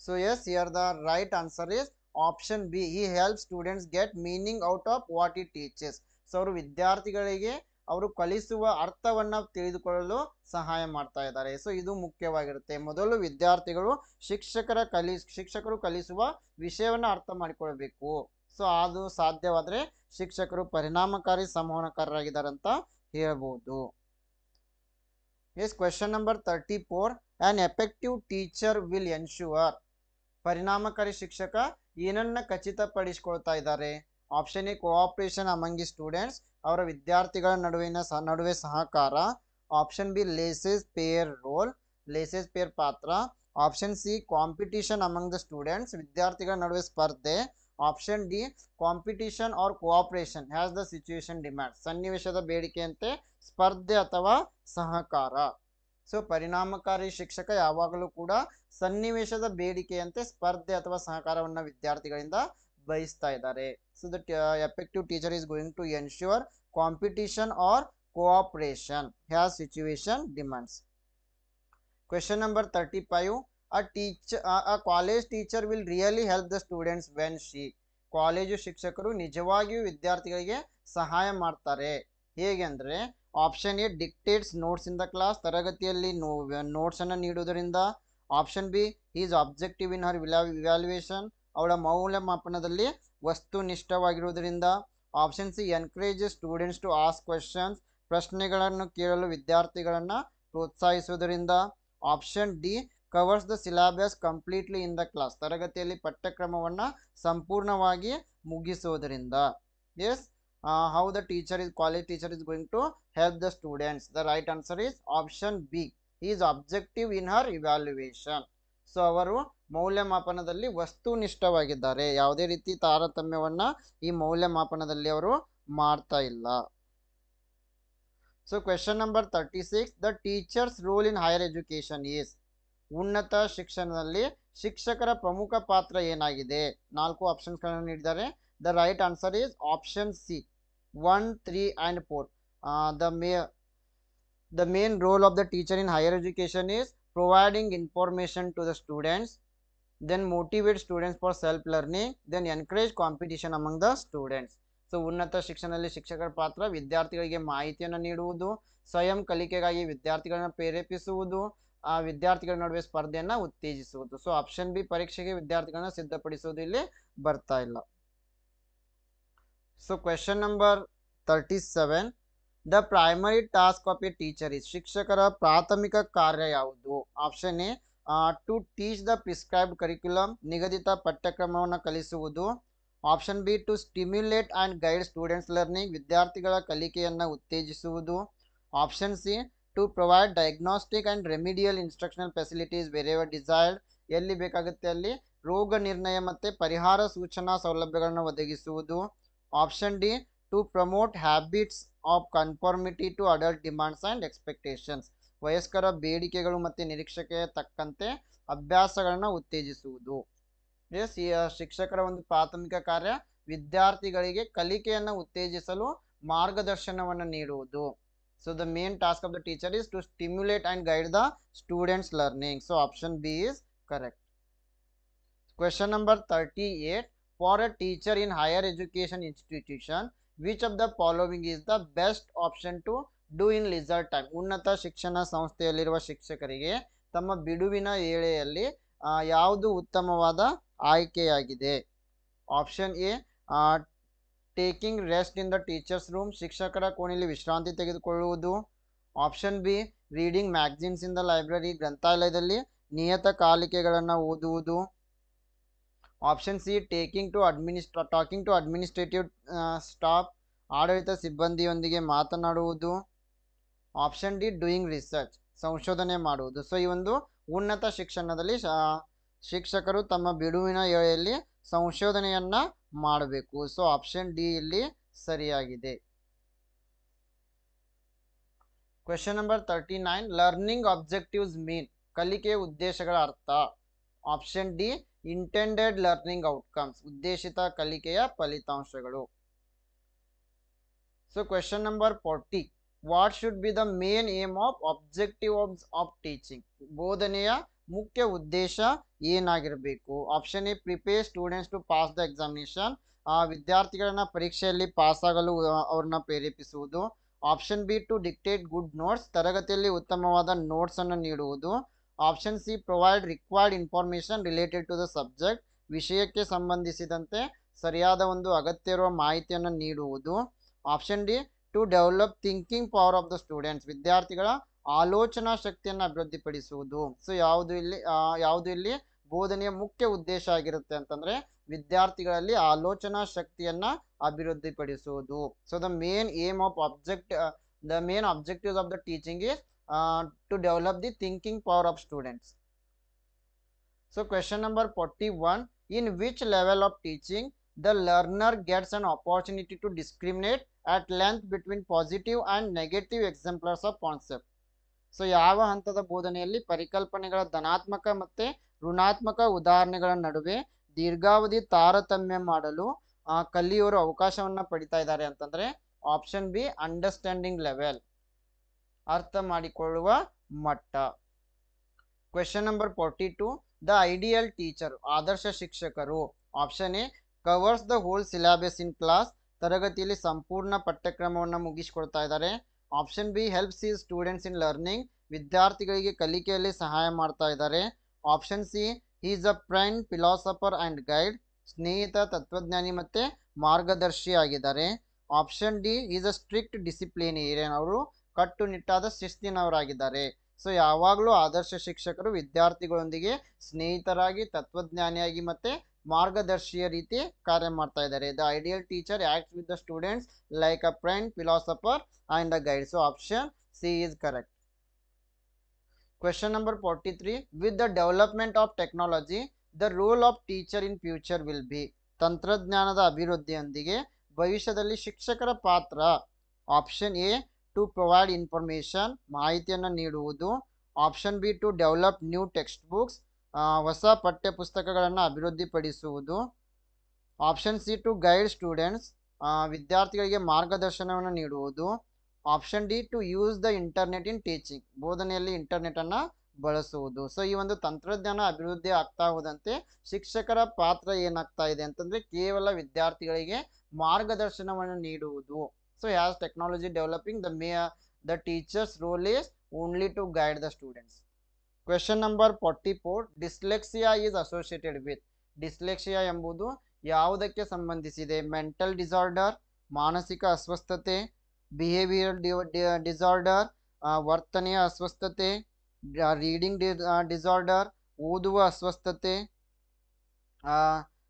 So yes, here the right answer is option B he helps students get meaning out of what he teaches. So ಅವರು ವಿದ್ಯಾರ್ಥಿಗಳಿಗೆ ಅವರು ಕಲಿಸುವ ಅರ್ಥವನ್ನ ತಿಳಿದುಕೊಳ್ಳಲು ಸಹಾಯ ಮಾಡ್ತಾ ಇದ್ದಾರೆ. ಸೊ ಇದು ಮುಖ್ಯವಾಗಿರುತ್ತೆ. ಮೊದಲು ವಿದ್ಯಾರ್ಥಿಗಳು ಶಿಕ್ಷಕರು ಕಲಿಸುವ ವಿಷಯವನ್ನು ಅರ್ಥ ಮಾಡಿಕೊಳ್ಬೇಕು. ಸೊ ಅದು ಸಾಧ್ಯವಾದರೆ ಶಿಕ್ಷಕರು ಪರಿಣಾಮಕಾರಿ ಸಂವಹನಕಾರರಾಗಿದ್ದಾರೆ ಅಂತ ಹೇಳ್ಬೋದು. Yes, question number 34, an effective teacher will ensure. ಪರಿಣಾಮಕಾರಿ ಶಿಕ್ಷಕ ಏನನ್ನ ಖಚಿತಪಡಿಸಿಕೊಳ್ತಾ ಇದ್ದಾರೆ? Option A cooperation among the students, ಅವರ ವಿದ್ಯಾರ್ಥಿಗಳ ನಡುವೆ ಸಹಕಾರ. ಆಪ್ಷನ್ ಬಿ ಲೇಸಸ್ ಪೇರ್ ಪಾತ್ರ. Option C competition among the students, ವಿದ್ಯಾರ್ಥಿಗಳ ನಡುವೆ ಸ್ಪರ್ಧೆ. Option D competition or cooperation has the situation demand, ಸನ್ನಿವೇಶದ ಬೇಡಿಕೆಯಂತೆ ಸ್ಪರ್ಧೆ ಅಥವಾ ಸಹಕಾರ. ಸೊ ಪರಿಣಾಮಕಾರಿ ಶಿಕ್ಷಕ ಯಾವಾಗಲೂ ಕೂಡ ಸನ್ನಿವೇಶದ ಬೇಡಿಕೆಯಂತೆ ಸ್ಪರ್ಧೆ ಅಥವಾ ಸಹಕಾರವನ್ನು ವಿದ್ಯಾರ್ಥಿಗಳಿಂದ ಬಯಸ್ತಾ ಇದ್ದಾರೆ. So the effective teacher is going to ensure competition or cooperation has situation demands. Question number 35, a college teacher will really help the students when she. College ಶಿಕ್ಷಕರು ನಿಜವಾಗಿಯೂ ವಿದ್ಯಾರ್ಥಿಗಳಿಗೆ ಸಹಾಯ ಮಾಡ್ತಾರೆ ಹೇಗೆ ಅಂದರೆ option A dictates notes in the class, ತರಗತಿಯಲ್ಲಿ ನೋಟ್ಸನ್ನು ನೀಡುವುದರಿಂದ. Option B is objective in her evaluation, ಅವಳ ಮೌಲ್ಯಮಾಪನದಲ್ಲಿ ವಸ್ತುನಿಷ್ಠವಾಗಿರುವುದರಿಂದ. Option C encourages students to ask questions, ಪ್ರಶ್ನೆಗಳನ್ನು ಕೇಳಲು ವಿದ್ಯಾರ್ಥಿಗಳನ್ನು ಪ್ರೋತ್ಸಾಹಿಸುವುದರಿಂದ. Option D covers the syllabus completely in the class, ತರಗತಿಯಲ್ಲಿ ಪಠ್ಯಕ್ರಮವನ್ನು ಸಂಪೂರ್ಣವಾಗಿ ಮುಗಿಸುವುದರಿಂದ. Yes, how the college teacher is going to help the students? The right answer is option B. He is objective in her evaluation. So ಅವರು ಮೌಲ್ಯಮಾಪನದಲ್ಲಿ ವಸ್ತುನಿಷ್ಠವಾಗಿದ್ದಾರೆ, ಯಾವುದೇ ರೀತಿ ತಾರತಮ್ಯವನ್ನ ಈ ಮೌಲ್ಯಮಾಪನದಲ್ಲಿ ಅವರು ಮಾಡ್ತಾ ಇಲ್ಲ. So question number 36, the teachers role in higher education is, ಉನ್ನತ ಶಿಕ್ಷಣದಲ್ಲಿ ಶಿಕ್ಷಕರ ಪ್ರಮುಖ ಪಾತ್ರ ಏನಾಗಿದೆ? 4 ಆಪ್ಷನ್ಸ್ಗಳನ್ನು ನೀಡಿದ್ದಾರೆ. The right answer is option C, 1, 3 and 4. The main role of the teacher in higher education is providing information to the students, then motivate students for self learning, then encourage competition among the students. So ಉನ್ನತ ಶಿಕ್ಷಣದಲ್ಲಿ ಶಿಕ್ಷಕರ ಪಾತ್ರ ವಿದ್ಯಾರ್ಥಿಗಳಿಗೆ ಮಾಹಿತಿಯನ್ನು ನೀಡುವುದು, ಸ್ವಯಂ ಕಲಿಕೆಗಾಗಿ ವಿದ್ಯಾರ್ಥಿಗಳನ್ನು ಪ್ರೇರೇಪಿಸುವುದು, ಆ ವಿದ್ಯಾರ್ಥಿಗಳ ನಡುವೆ ಸ್ಪರ್ಧೆಯನ್ನು ಉತ್ತೇಜಿಸುವುದು. ಸೊ ಆಪ್ಷನ್ ಬಿ ಪರೀಕ್ಷೆಗೆ ವಿದ್ಯಾರ್ಥಿಗಳನ್ನ ಸಿದ್ಧಪಡಿಸುವುದು ಇಲ್ಲಿ ಬರ್ತಾ ಇಲ್ಲ. So question number 37, the primary task of a teacher is, ಶಿಕ್ಷಕರ ಪ್ರಾಥಮಿಕ ಕಾರ್ಯ ಯಾವುದು? Option A to teach the prescribed curriculum, ನಿಗದಿತ ಪಠ್ಯಕ್ರಮವನ್ನು ಕಲಿಸುವುದು. Option B to stimulate and guide students learning, ವಿದ್ಯಾರ್ಥಿಗಳ ಕಲಿಕೆಯನ್ನು ಉತ್ತೇಜಿಸುವುದು. Option C to provide diagnostic and remedial instructional facilities wherever desired, ಎಲ್ಲಿ ಬೇಕಾಗುತ್ತೆ ಅಲ್ಲಿ ರೋಗ ನಿರ್ಣಯ ಮತ್ತು ಪರಿಹಾರ ಸೂಚನಾ ಸೌಲಭ್ಯಗಳನ್ನು ಒದಗಿಸುವುದು. Option D to promote habits of conformity to adult demands and expectations, ವಯಸ್ಕರ ಬೇಡಿಕೆಗಳು ಮತ್ತು ನಿರೀಕ್ಷೆಗೆ ತಕ್ಕಂತೆ ಅಭ್ಯಾಸಗಳನ್ನು ಉತ್ತೇಜಿಸುವುದು. ಎಸ್, ಈ ಶಿಕ್ಷಕರ ಒಂದು ಪ್ರಾಥಮಿಕ ಕಾರ್ಯ ವಿದ್ಯಾರ್ಥಿಗಳಿಗೆ ಕಲಿಕೆಯನ್ನು ಉತ್ತೇಜಿಸಲು ಮಾರ್ಗದರ್ಶನವನ್ನು ನೀಡುವುದು. So the main task of the teacher is to stimulate and guide the students learning. So option B is correct. Question number 38, for a teacher in higher education institution, which of the following is the best option to do in leisure time? ಉನ್ನತ ಶಿಕ್ಷಣ ಸಂಸ್ಥೆಯಲ್ಲಿರುವ ಶಿಕ್ಷಕರಿಗೆ ತಮ್ಮ ಬಿಡುವಿನ ವೇಳೆಯಲ್ಲಿ ಯಾವುದು ಉತ್ತಮವಾದ ಆಯ್ಕೆಯಾಗಿದೆ? Option A taking rest in the teachers room, ಶಿಕ್ಷಕರ ಕೋಣೆಯಲ್ಲಿ ವಿಶ್ರಾಂತಿ ತೆಗೆದುಕೊಳ್ಳುವುದು. Option B reading magazines in the library, ಗ್ರಂಥಾಲಯದಲ್ಲಿ ನಿಯತಕಾಲಿಕೆಗಳನ್ನು ಓದುವುದು. Option C talking to administrative staff, ಆಡಳಿತ ಸಿಬ್ಬಂದಿಯೊಂದಿಗೆ ಮಾತನಾಡುವುದು. ಆಪ್ಷನ್ ಡಿ ಡೂಯಿಂಗ್ ರಿಸರ್ಚ್, ಸಂಶೋಧನೆ ಮಾಡುವುದು. ಸೊ ಈ ಒಂದು ಉನ್ನತ ಶಿಕ್ಷಣದಲ್ಲಿ ಶಿಕ್ಷಕರು ತಮ್ಮ ಬಿಡುವಿನ ವೇಳೆಯಲ್ಲಿ ಸಂಶೋಧನೆಯನ್ನ ಮಾಡಬೇಕು. ಸೊ ಆಪ್ಷನ್ ಡಿ ಇಲ್ಲಿ ಸರಿಯಾಗಿದೆ. Question number 39, learning objectives mean, ಕಲಿಕೆಯ ಉದ್ದೇಶಗಳ ಅರ್ಥ. Option D intended learning outcomes, ಉದ್ದೇಶಿತ ಕಲಿಕೆಯ ಫಲಿತಾಂಶಗಳು. So question number 40, what should be the main aim of objective of teaching, ಬೋಧನೆಯ ಮುಖ್ಯ ಉದ್ದೇಶ ಏನಾಗಿರಬೇಕು? Option A prepare students to pass the examination, ವಿದ್ಯಾರ್ಥಿಗಳನ್ನ ಪರೀಕ್ಷೆಯಲ್ಲಿ ಪಾಸ್ ಆಗಲು ಅವ್ರನ್ನ ಪ್ರೇರೇಪಿಸುವುದು. Option B to dictate good notes, ತರಗತಿಯಲ್ಲಿ ಉತ್ತಮವಾದ ನೋಟ್ಸ್ ಅನ್ನು ನೀಡುವುದು. Option C provide required information related to the subject, ವಿಷಯಕ್ಕೆ ಸಂಬಂಧಿಸಿದಂತೆ ಸರಿಯಾದ ಒಂದು ಅಗತ್ಯ ಇರುವ ಮಾಹಿತಿಯನ್ನು ನೀಡುವುದು. Option D to develop thinking power of the students, ವಿದ್ಯಾರ್ಥಿಗಳ ಆಲೋಚನಾ ಶಕ್ತಿಯನ್ನು ಅಭಿವೃದ್ಧಿಪಡಿಸುವುದು. ಸೊ ಯಾವುದು ಇಲ್ಲಿ ಬೋಧನೆಯ ಮುಖ್ಯ ಉದ್ದೇಶ ಆಗಿರುತ್ತೆ ಅಂತಂದ್ರೆ ವಿದ್ಯಾರ್ಥಿಗಳಲ್ಲಿ ಆಲೋಚನಾ ಶಕ್ತಿಯನ್ನ ಅಭಿವೃದ್ಧಿಪಡಿಸುವುದು. So the main objectives of the teaching is to develop the thinking power of students. So question number 41, in which level of teaching the learner gets an opportunity to discriminate at length between positive and negative exemplars of concept? So ಯಾವ ಹಂತದ ಬೋಧನೆಯಲ್ಲಿ ಪರಿಕಲ್ಪನೆಗಳ ಧನಾತ್ಮಕ ಮತ್ತೆ ಋಣಾತ್ಮಕ ಉದಾಹರಣೆಗಳ ನಡುವೆ ದೀರ್ಘಾವಧಿ ತಾರತಮ್ಯ ಮಾಡಲು ಕಲಿಯೋರು ಅವಕಾಶವನ್ನ ಪಡಿತಾ ಇದ್ದಾರೆ ಅಂತಂದ್ರೆ ಆಪ್ಷನ್ ಬಿ ಅಂಡರ್ಸ್ಟ್ಯಾಂಡಿಂಗ್ ಲೆವೆಲ್, ಅರ್ಥ ಮಾಡಿಕೊಳ್ಳುವ ಮಟ್ಟ. Question number 42, the ideal teacher, ಆದರ್ಶ ಶಿಕ್ಷಕರು. Option A covers the whole syllabus in class, ತರಗತಿಯಲ್ಲಿ ಸಂಪೂರ್ಣ ಪಠ್ಯಕ್ರಮವನ್ನು ಮುಗಿಸಿಕೊಡ್ತಾ ಇದ್ದಾರೆ. ಆಪ್ಷನ್ ಬಿ ಹೆಲ್ಪ್ಸ್ ಈ ಸ್ಟೂಡೆಂಟ್ಸ್ ಇನ್ ಲರ್ನಿಂಗ್, ವಿದ್ಯಾರ್ಥಿಗಳಿಗೆ ಕಲಿಕೆಯಲ್ಲಿ ಸಹಾಯ ಮಾಡ್ತಾ ಇದ್ದಾರೆ. Option C is a friend, philosopher and guide, ಸ್ನೇಹಿತ, ತತ್ವಜ್ಞಾನಿ ಮತ್ತು ಮಾರ್ಗದರ್ಶಿ ಆಗಿದ್ದಾರೆ. Option D is a strict disciplinarian, ಅವರು ಕಟ್ಟುನಿಟ್ಟಾದ ಶಿಸ್ತಿನವರಾಗಿದ್ದಾರೆ. ಸೊ ಯಾವಾಗಲೂ ಆದರ್ಶ ಶಿಕ್ಷಕರು ವಿದ್ಯಾರ್ಥಿಗಳೊಂದಿಗೆ ಸ್ನೇಹಿತರಾಗಿ, ತತ್ವಜ್ಞಾನಿಯಾಗಿ ಮತ್ತು ಮಾರ್ಗದರ್ಶಿಯ ರೀತಿ ಕಾರ್ಯ ಮಾಡ್ತಾ ಇದ್ದಾರೆ. The ideal teacher acts with the students like a friend, philosopher and a guide. So option C is correct. Question number 43. With the development of technology, the role of teacher in future will be. ತಂತ್ರಜ್ಞಾನದ ಅಭಿವೃದ್ಧಿಯೊಂದಿಗೆ ಭವಿಷ್ಯದಲ್ಲಿ ಶಿಕ್ಷಕರ ಪಾತ್ರ. Option A to provide information, ಮಾಹಿತಿಯನ್ನು ನೀಡುವುದು. Option B to develop new textbooks, ಹೊಸ ಪಠ್ಯ ಪುಸ್ತಕಗಳನ್ನು ಅಭಿವೃದ್ಧಿಪಡಿಸುವುದು. Option C to guide students, ವಿದ್ಯಾರ್ಥಿಗಳಿಗೆ ಮಾರ್ಗದರ್ಶನವನ್ನು ನೀಡುವುದು. Option D to use the internet in teaching, ಬೋಧನೆಯಲ್ಲಿ ಇಂಟರ್ನೆಟನ್ನು ಬಳಸುವುದು. ಸೊ ಈ ಒಂದು ತಂತ್ರಜ್ಞಾನ ಅಭಿವೃದ್ಧಿ ಆಗ್ತಾ ಹೋದಂತೆ ಶಿಕ್ಷಕರ ಪಾತ್ರ ಏನಾಗ್ತಾ ಇದೆ ಅಂತಂದರೆ ಕೇವಲ ವಿದ್ಯಾರ್ಥಿಗಳಿಗೆ ಮಾರ್ಗದರ್ಶನವನ್ನು ನೀಡುವುದು. So as technology developing, the teachers role is only to guide the students. Question number 44. Dyslexia is associated with. Dyslexia ಎಂಬುದು ಯಾವುದಕ್ಕೆ ಸಂಬಂಧಿಸಿದೆ? ಮೆಂಟಲ್ ಡಿಸಾರ್ಡರ್, ಮಾನಸಿಕ ಅಸ್ವಸ್ಥತೆ, ಬಿಹೇವಿಯರ್ ಡಿಸಾರ್ಡರ್, ವರ್ತನೆಯ ಅಸ್ವಸ್ಥತೆ, ರೀಡಿಂಗ್ ಡಿಸಾರ್ಡರ್, ಓದುವ ಅಸ್ವಸ್ಥತೆ,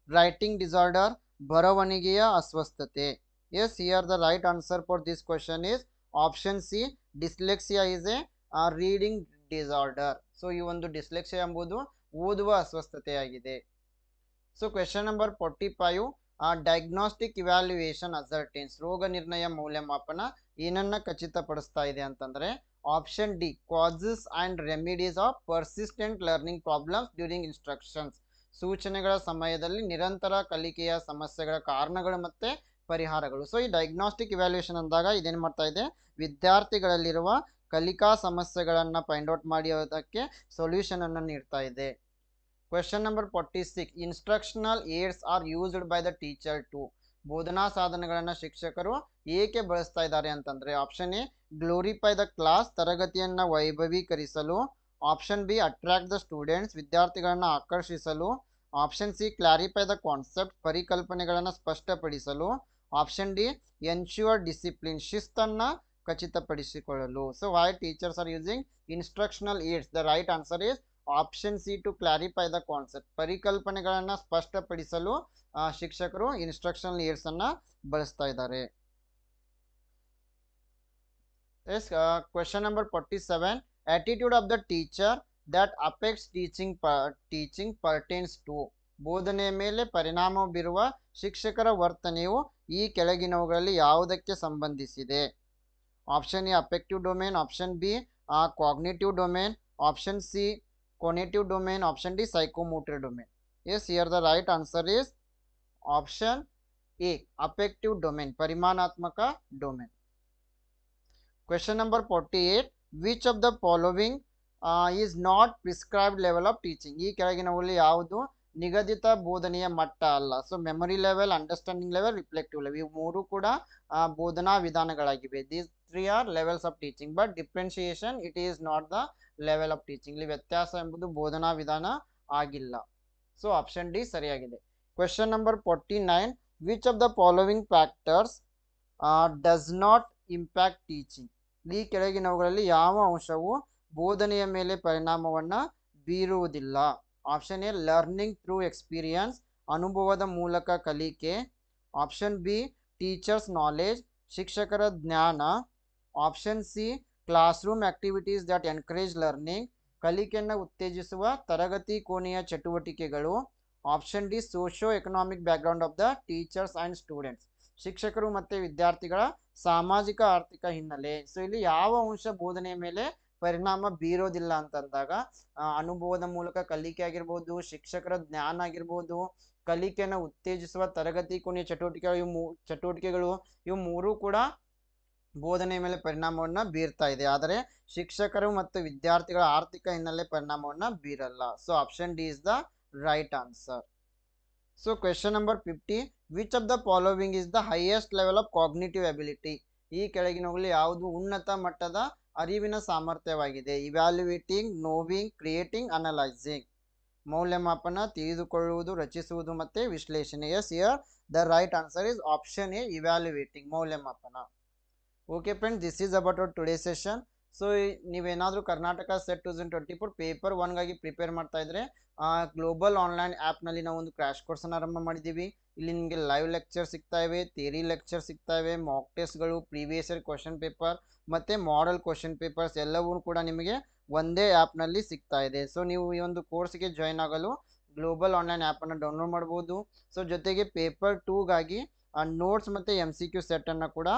ರೈಟಿಂಗ್ ಡಿಸಾರ್ಡರ್, ಬರವಣಿಗೆಯ ಅಸ್ವಸ್ಥತೆ. Yes, here the right answer for this question is option C, dyslexia is a reading disorder. So ಈ ಒಂದು ಡಿಸ್ಲೆಕ್ಸಿಯಾ ಎಂಬುದು ಓದುವ ಅಸ್ವಸ್ಥತೆಯಾಗಿದೆ. So question number 45. Diagnostic evaluation ascertains, ರೋಗ ನಿರ್ಣಯ ಮೌಲ್ಯಮಾಪನ ಏನನ್ನ ಖಚಿತಪಡಿಸ್ತಾ ಇದೆ ಅಂತಂದರೆ option D causes and remedies of persistent learning problems during instructions, ಸೂಚನೆಗಳ ಸಮಯದಲ್ಲಿ ನಿರಂತರ ಕಲಿಕೆಯ ಸಮಸ್ಯೆಗಳ ಕಾರಣಗಳು ಮತ್ತು ಪರಿಹಾರಗಳು. ಸೊ ಈ ಡಯಾಗ್ನೋಸ್ಟಿಕ್ ಇವ್ಯಾಲ್ಯೂಯೇಷನ್ ಅಂದಾಗ ಇದೇನು ಮಾಡ್ತಾ ಇದೆ? ವಿದ್ಯಾರ್ಥಿಗಳಲ್ಲಿರುವ ಕಲಿಕಾ ಸಮಸ್ಯೆಗಳನ್ನು ಫೈಂಡ್ ಔಟ್ ಮಾಡಿ ಅದಕ್ಕೆ ಸೊಲ್ಯೂಷನನ್ನು ನೀಡ್ತಾ ಇದೆ. Question number 46. Instructional aids are used by the teacher to. ಬೋಧನಾ ಸಾಧನಗಳನ್ನು ಶಿಕ್ಷಕರು ಏಕೆ ಬಳಸ್ತಾ ಇದ್ದಾರೆ ಅಂತಂದರೆ option A glorify the class, ತರಗತಿಯನ್ನು ವೈಭವೀಕರಿಸಲು. Option B attract the students, ವಿದ್ಯಾರ್ಥಿಗಳನ್ನು ಆಕರ್ಷಿಸಲು. Option C clarify the concept, ಪರಿಕಲ್ಪನೆಗಳನ್ನು ಸ್ಪಷ್ಟಪಡಿಸಲು. ಆಪ್ಷನ್ ಡಿ ಎನ್ಶ್ಯೂರ್ ಡಿಸಿಪ್ಲಿನ್, ಶಿಸ್ತನ್ನು ಖಚಿತಪಡಿಸಿಕೊಳ್ಳಲು. So why teachers are using instructional aids? The right answer is option C to clarify the concept, ಪರಿಕಲ್ಪನೆಗಳನ್ನು ಸ್ಪಷ್ಟಪಡಿಸಲು ಶಿಕ್ಷಕರು instructional ಏಡ್ಸನ್ನು ಬಳಸ್ತಾ ಇದ್ದಾರೆ. Yes, question number 47. Attitude of the teacher that affects teaching pertains to. ಬೋಧನೆಯ ಮೇಲೆ ಪರಿಣಾಮ ಬೀರುವ ಶಿಕ್ಷಕರ ವರ್ತನೆಯು ಈ ಕೆಳಗಿನವುಗಳಲ್ಲಿ ಯಾವುದಕ್ಕೆ ಸಂಬಂಧಿಸಿದೆ? Option A affective domain, option B cognitive domain, option C cognitive domain, option D psychomotor domain. Yes, here the right answer is option A, affective domain, ಪರಿಮಾಣಾತ್ಮಕ domain. Question number 48. Which of the following is not prescribed level of teaching? ಈ ಕೆಳಗಿನವುಗಳಲ್ಲಿ ಯಾವುದು ನಿಗದಿತ ಬೋಧನೆಯ ಮಟ್ಟ ಅಲ್ಲ? So memory level, understanding level, reflective level, ಇವು ಮೂರು ಕೂಡ ಬೋಧನಾ ವಿಧಾನಗಳಾಗಿವೆ. These 3 are levels of teaching, but differentiation it is not the level of teaching. ಇಲ್ಲಿ ವ್ಯತ್ಯಾಸ ಎಂಬುದು ಬೋಧನಾ ವಿಧಾನ ಆಗಿಲ್ಲ. ಸೊ ಆಪ್ಷನ್ ಡಿ ಸರಿಯಾಗಿದೆ. Question number 49. Which of the following factors does not impact teaching? ಈ ಕೆಳಗಿನವುಗಳಲ್ಲಿ ಯಾವ ಅಂಶವು ಬೋಧನೆಯ ಮೇಲೆ ಪರಿಣಾಮವನ್ನು ಬೀರುವುದಿಲ್ಲ? Option A learning through experience, ಅನುಭವದ ಮೂಲಕ ಕಲಿಕೆ. ಆಪ್ಷನ್ ಬಿ ಟೀಚರ್ಸ್ ನಾಲೆಜ್, ಶಿಕ್ಷಕರ ಜ್ಞಾನ. Option C class room activities that encourage learning, ಕಲಿಕೆಯನ್ನು ಉತ್ತೇಜಿಸುವ ತರಗತಿ ಕೋಣೆಯ ಚಟುವಟಿಕೆಗಳು. Option D socio economic background of the teachers and students, ಶಿಕ್ಷಕರು ಮತ್ತು ವಿದ್ಯಾರ್ಥಿಗಳ ಸಾಮಾಜಿಕ ಆರ್ಥಿಕ ಹಿನ್ನೆಲೆ. ಸೊ ಇಲ್ಲಿ ಯಾವ ಅಂಶ ಬೋಧನೆಯ ಮೇಲೆ ಪರಿಣಾಮ ಬೀರೋದಿಲ್ಲ ಅಂತಂದಾಗ ಅನುಭವದ ಮೂಲಕ ಕಲಿಕೆ ಆಗಿರ್ಬೋದು, ಶಿಕ್ಷಕರ ಜ್ಞಾನ ಆಗಿರ್ಬೋದು, ಕಲಿಕೆಯನ್ನು ಉತ್ತೇಜಿಸುವ ತರಗತಿ ಕೋಣೆಯ ಚಟುವಟಿಕೆಗಳು ಇವು ಮೂರೂ ಕೂಡ ಬೋಧನೆಯ ಮೇಲೆ ಪರಿಣಾಮವನ್ನು ಬೀರ್ತಾ ಇದೆ. ಆದರೆ ಶಿಕ್ಷಕರು ಮತ್ತು ವಿದ್ಯಾರ್ಥಿಗಳ ಆರ್ಥಿಕ ಹಿನ್ನೆಲೆ ಪರಿಣಾಮವನ್ನು ಬೀರಲ್ಲ. So option D is the right answer. So question number 50, which of the following is the highest level of cognitive ability? ಈ ಕೆಳಗಿನವುಗಳಲ್ಲಿ ಯಾವುದು ಉನ್ನತ ಮಟ್ಟದ ಅರಿವಿನ ಸಾಮರ್ಥ್ಯವಾಗಿದೆ? Evaluating, knowing, creating, analysing. ಮೌಲ್ಯಮಾಪನ, ತಿಳಿದುಕೊಳ್ಳುವುದು, ರಚಿಸುವುದು ಮತ್ತು ವಿಶ್ಲೇಷಣೆ. Yes, here the right answer is option A, evaluating, ಮೌಲ್ಯಮಾಪನ. Okay friends, this is about our today session. So ನೀವೇನಾದರೂ ಕರ್ನಾಟಕ ಸೆಟ್ 2024 ಪೇಪರ್ 1ಗಾಗಿ ಪ್ರಿಪೇರ್ ಮಾಡ್ತಾ ಇದ್ರೆ ಗ್ಲೋಬಲ್ ಆನ್ಲೈನ್ ಆ್ಯಪ್ನಲ್ಲಿ ನಾವು ಒಂದು ಕ್ರ್ಯಾಶ್ ಕೋರ್ಸನ್ನು ಆರಂಭ ಮಾಡಿದ್ದೀವಿ. ಇಲ್ಲಿ ನಿಮಗೆ ಲೈವ್ ಲೆಕ್ಚರ್ ಸಿಗ್ತಾ ಇವೆ, ಥಿಯರಿ ಲೆಕ್ಚರ್ ಸಿಗ್ತಾ ಇವೆ, ಮಾಕ್ ಟೆಸ್ಟ್ಗಳು, ಪ್ರೀವಿಯಸ್ ಇಯರ್ ಕ್ವಶನ್ ಪೇಪರ್ ಮತ್ತು ಮಾಡೆಲ್ ಕ್ವಶನ್ ಪೇಪರ್ಸ್ ಎಲ್ಲವೂ ಕೂಡ ನಿಮಗೆ ಒಂದೇ ಆ್ಯಪ್ನಲ್ಲಿ ಸಿಗ್ತಾ ಇದೆ. ಸೊ ನೀವು ಈ ಒಂದು ಕೋರ್ಸ್ಗೆ ಜಾಯ್ನ್ ಆಗಲು ಗ್ಲೋಬಲ್ ಆನ್ಲೈನ್ ಆ್ಯಪನ್ನು ಡೌನ್ಲೋಡ್ ಮಾಡ್ಬೋದು. ಸೊ ಜೊತೆಗೆ ಪೇಪರ್ 2ಗಾಗಿ ನೋಟ್ಸ್ ಮತ್ತು MCQ ಸೆಟ್ಟನ್ನು ಕೂಡ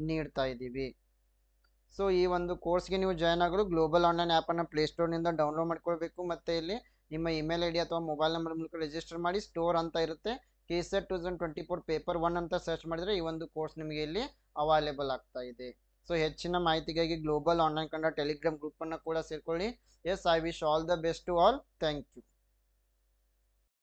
ನೀಡ್ತಾ ಇದ್ದೀವಿ. ಸೊ ಈ ಒಂದು ಕೋರ್ಸ್ಗೆ ನೀವು ಜಾಯ್ನ್ ಆಗಲು ಗ್ಲೋಬಲ್ ಆನ್ಲೈನ್ ಆ್ಯಪನ್ನು ಪ್ಲೇಸ್ಟೋರ್ನಿಂದ ಡೌನ್ಲೋಡ್ ಮಾಡ್ಕೊಳ್ಬೇಕು. ಮತ್ತು ಇಲ್ಲಿ ನಿಮ್ಮ ಇಮೇಲ್ ID ಅಥವಾ ಮೊಬೈಲ್ ನಂಬರ್ ಮೂಲಕ ರಿಜಿಸ್ಟರ್ ಮಾಡಿ. ಸ್ಟೋರ್ ಅಂತ ಇರುತ್ತೆ, KSET 2024 ಪೇಪರ್ 1 ಅಂತ ಸರ್ಚ್ ಮಾಡಿದರೆ ಈ ಒಂದು ಕೋರ್ಸ್ ನಿಮಗೆ ಇಲ್ಲಿ ಅವೈಲೇಬಲ್ ಆಗ್ತಾ ಇದೆ. ಸೊ ಹೆಚ್ಚಿನ ಮಾಹಿತಿಗಾಗಿ ಗ್ಲೋಬಲ್ ಆನ್ಲೈನ್ ಕನ್ನಡ ಟೆಲಿಗ್ರಾಮ್ ಗ್ರೂಪನ್ನು ಕೂಡ ಸೇರ್ಕೊಳ್ಳಿ. Yes, I wish all the best to all. Thank you.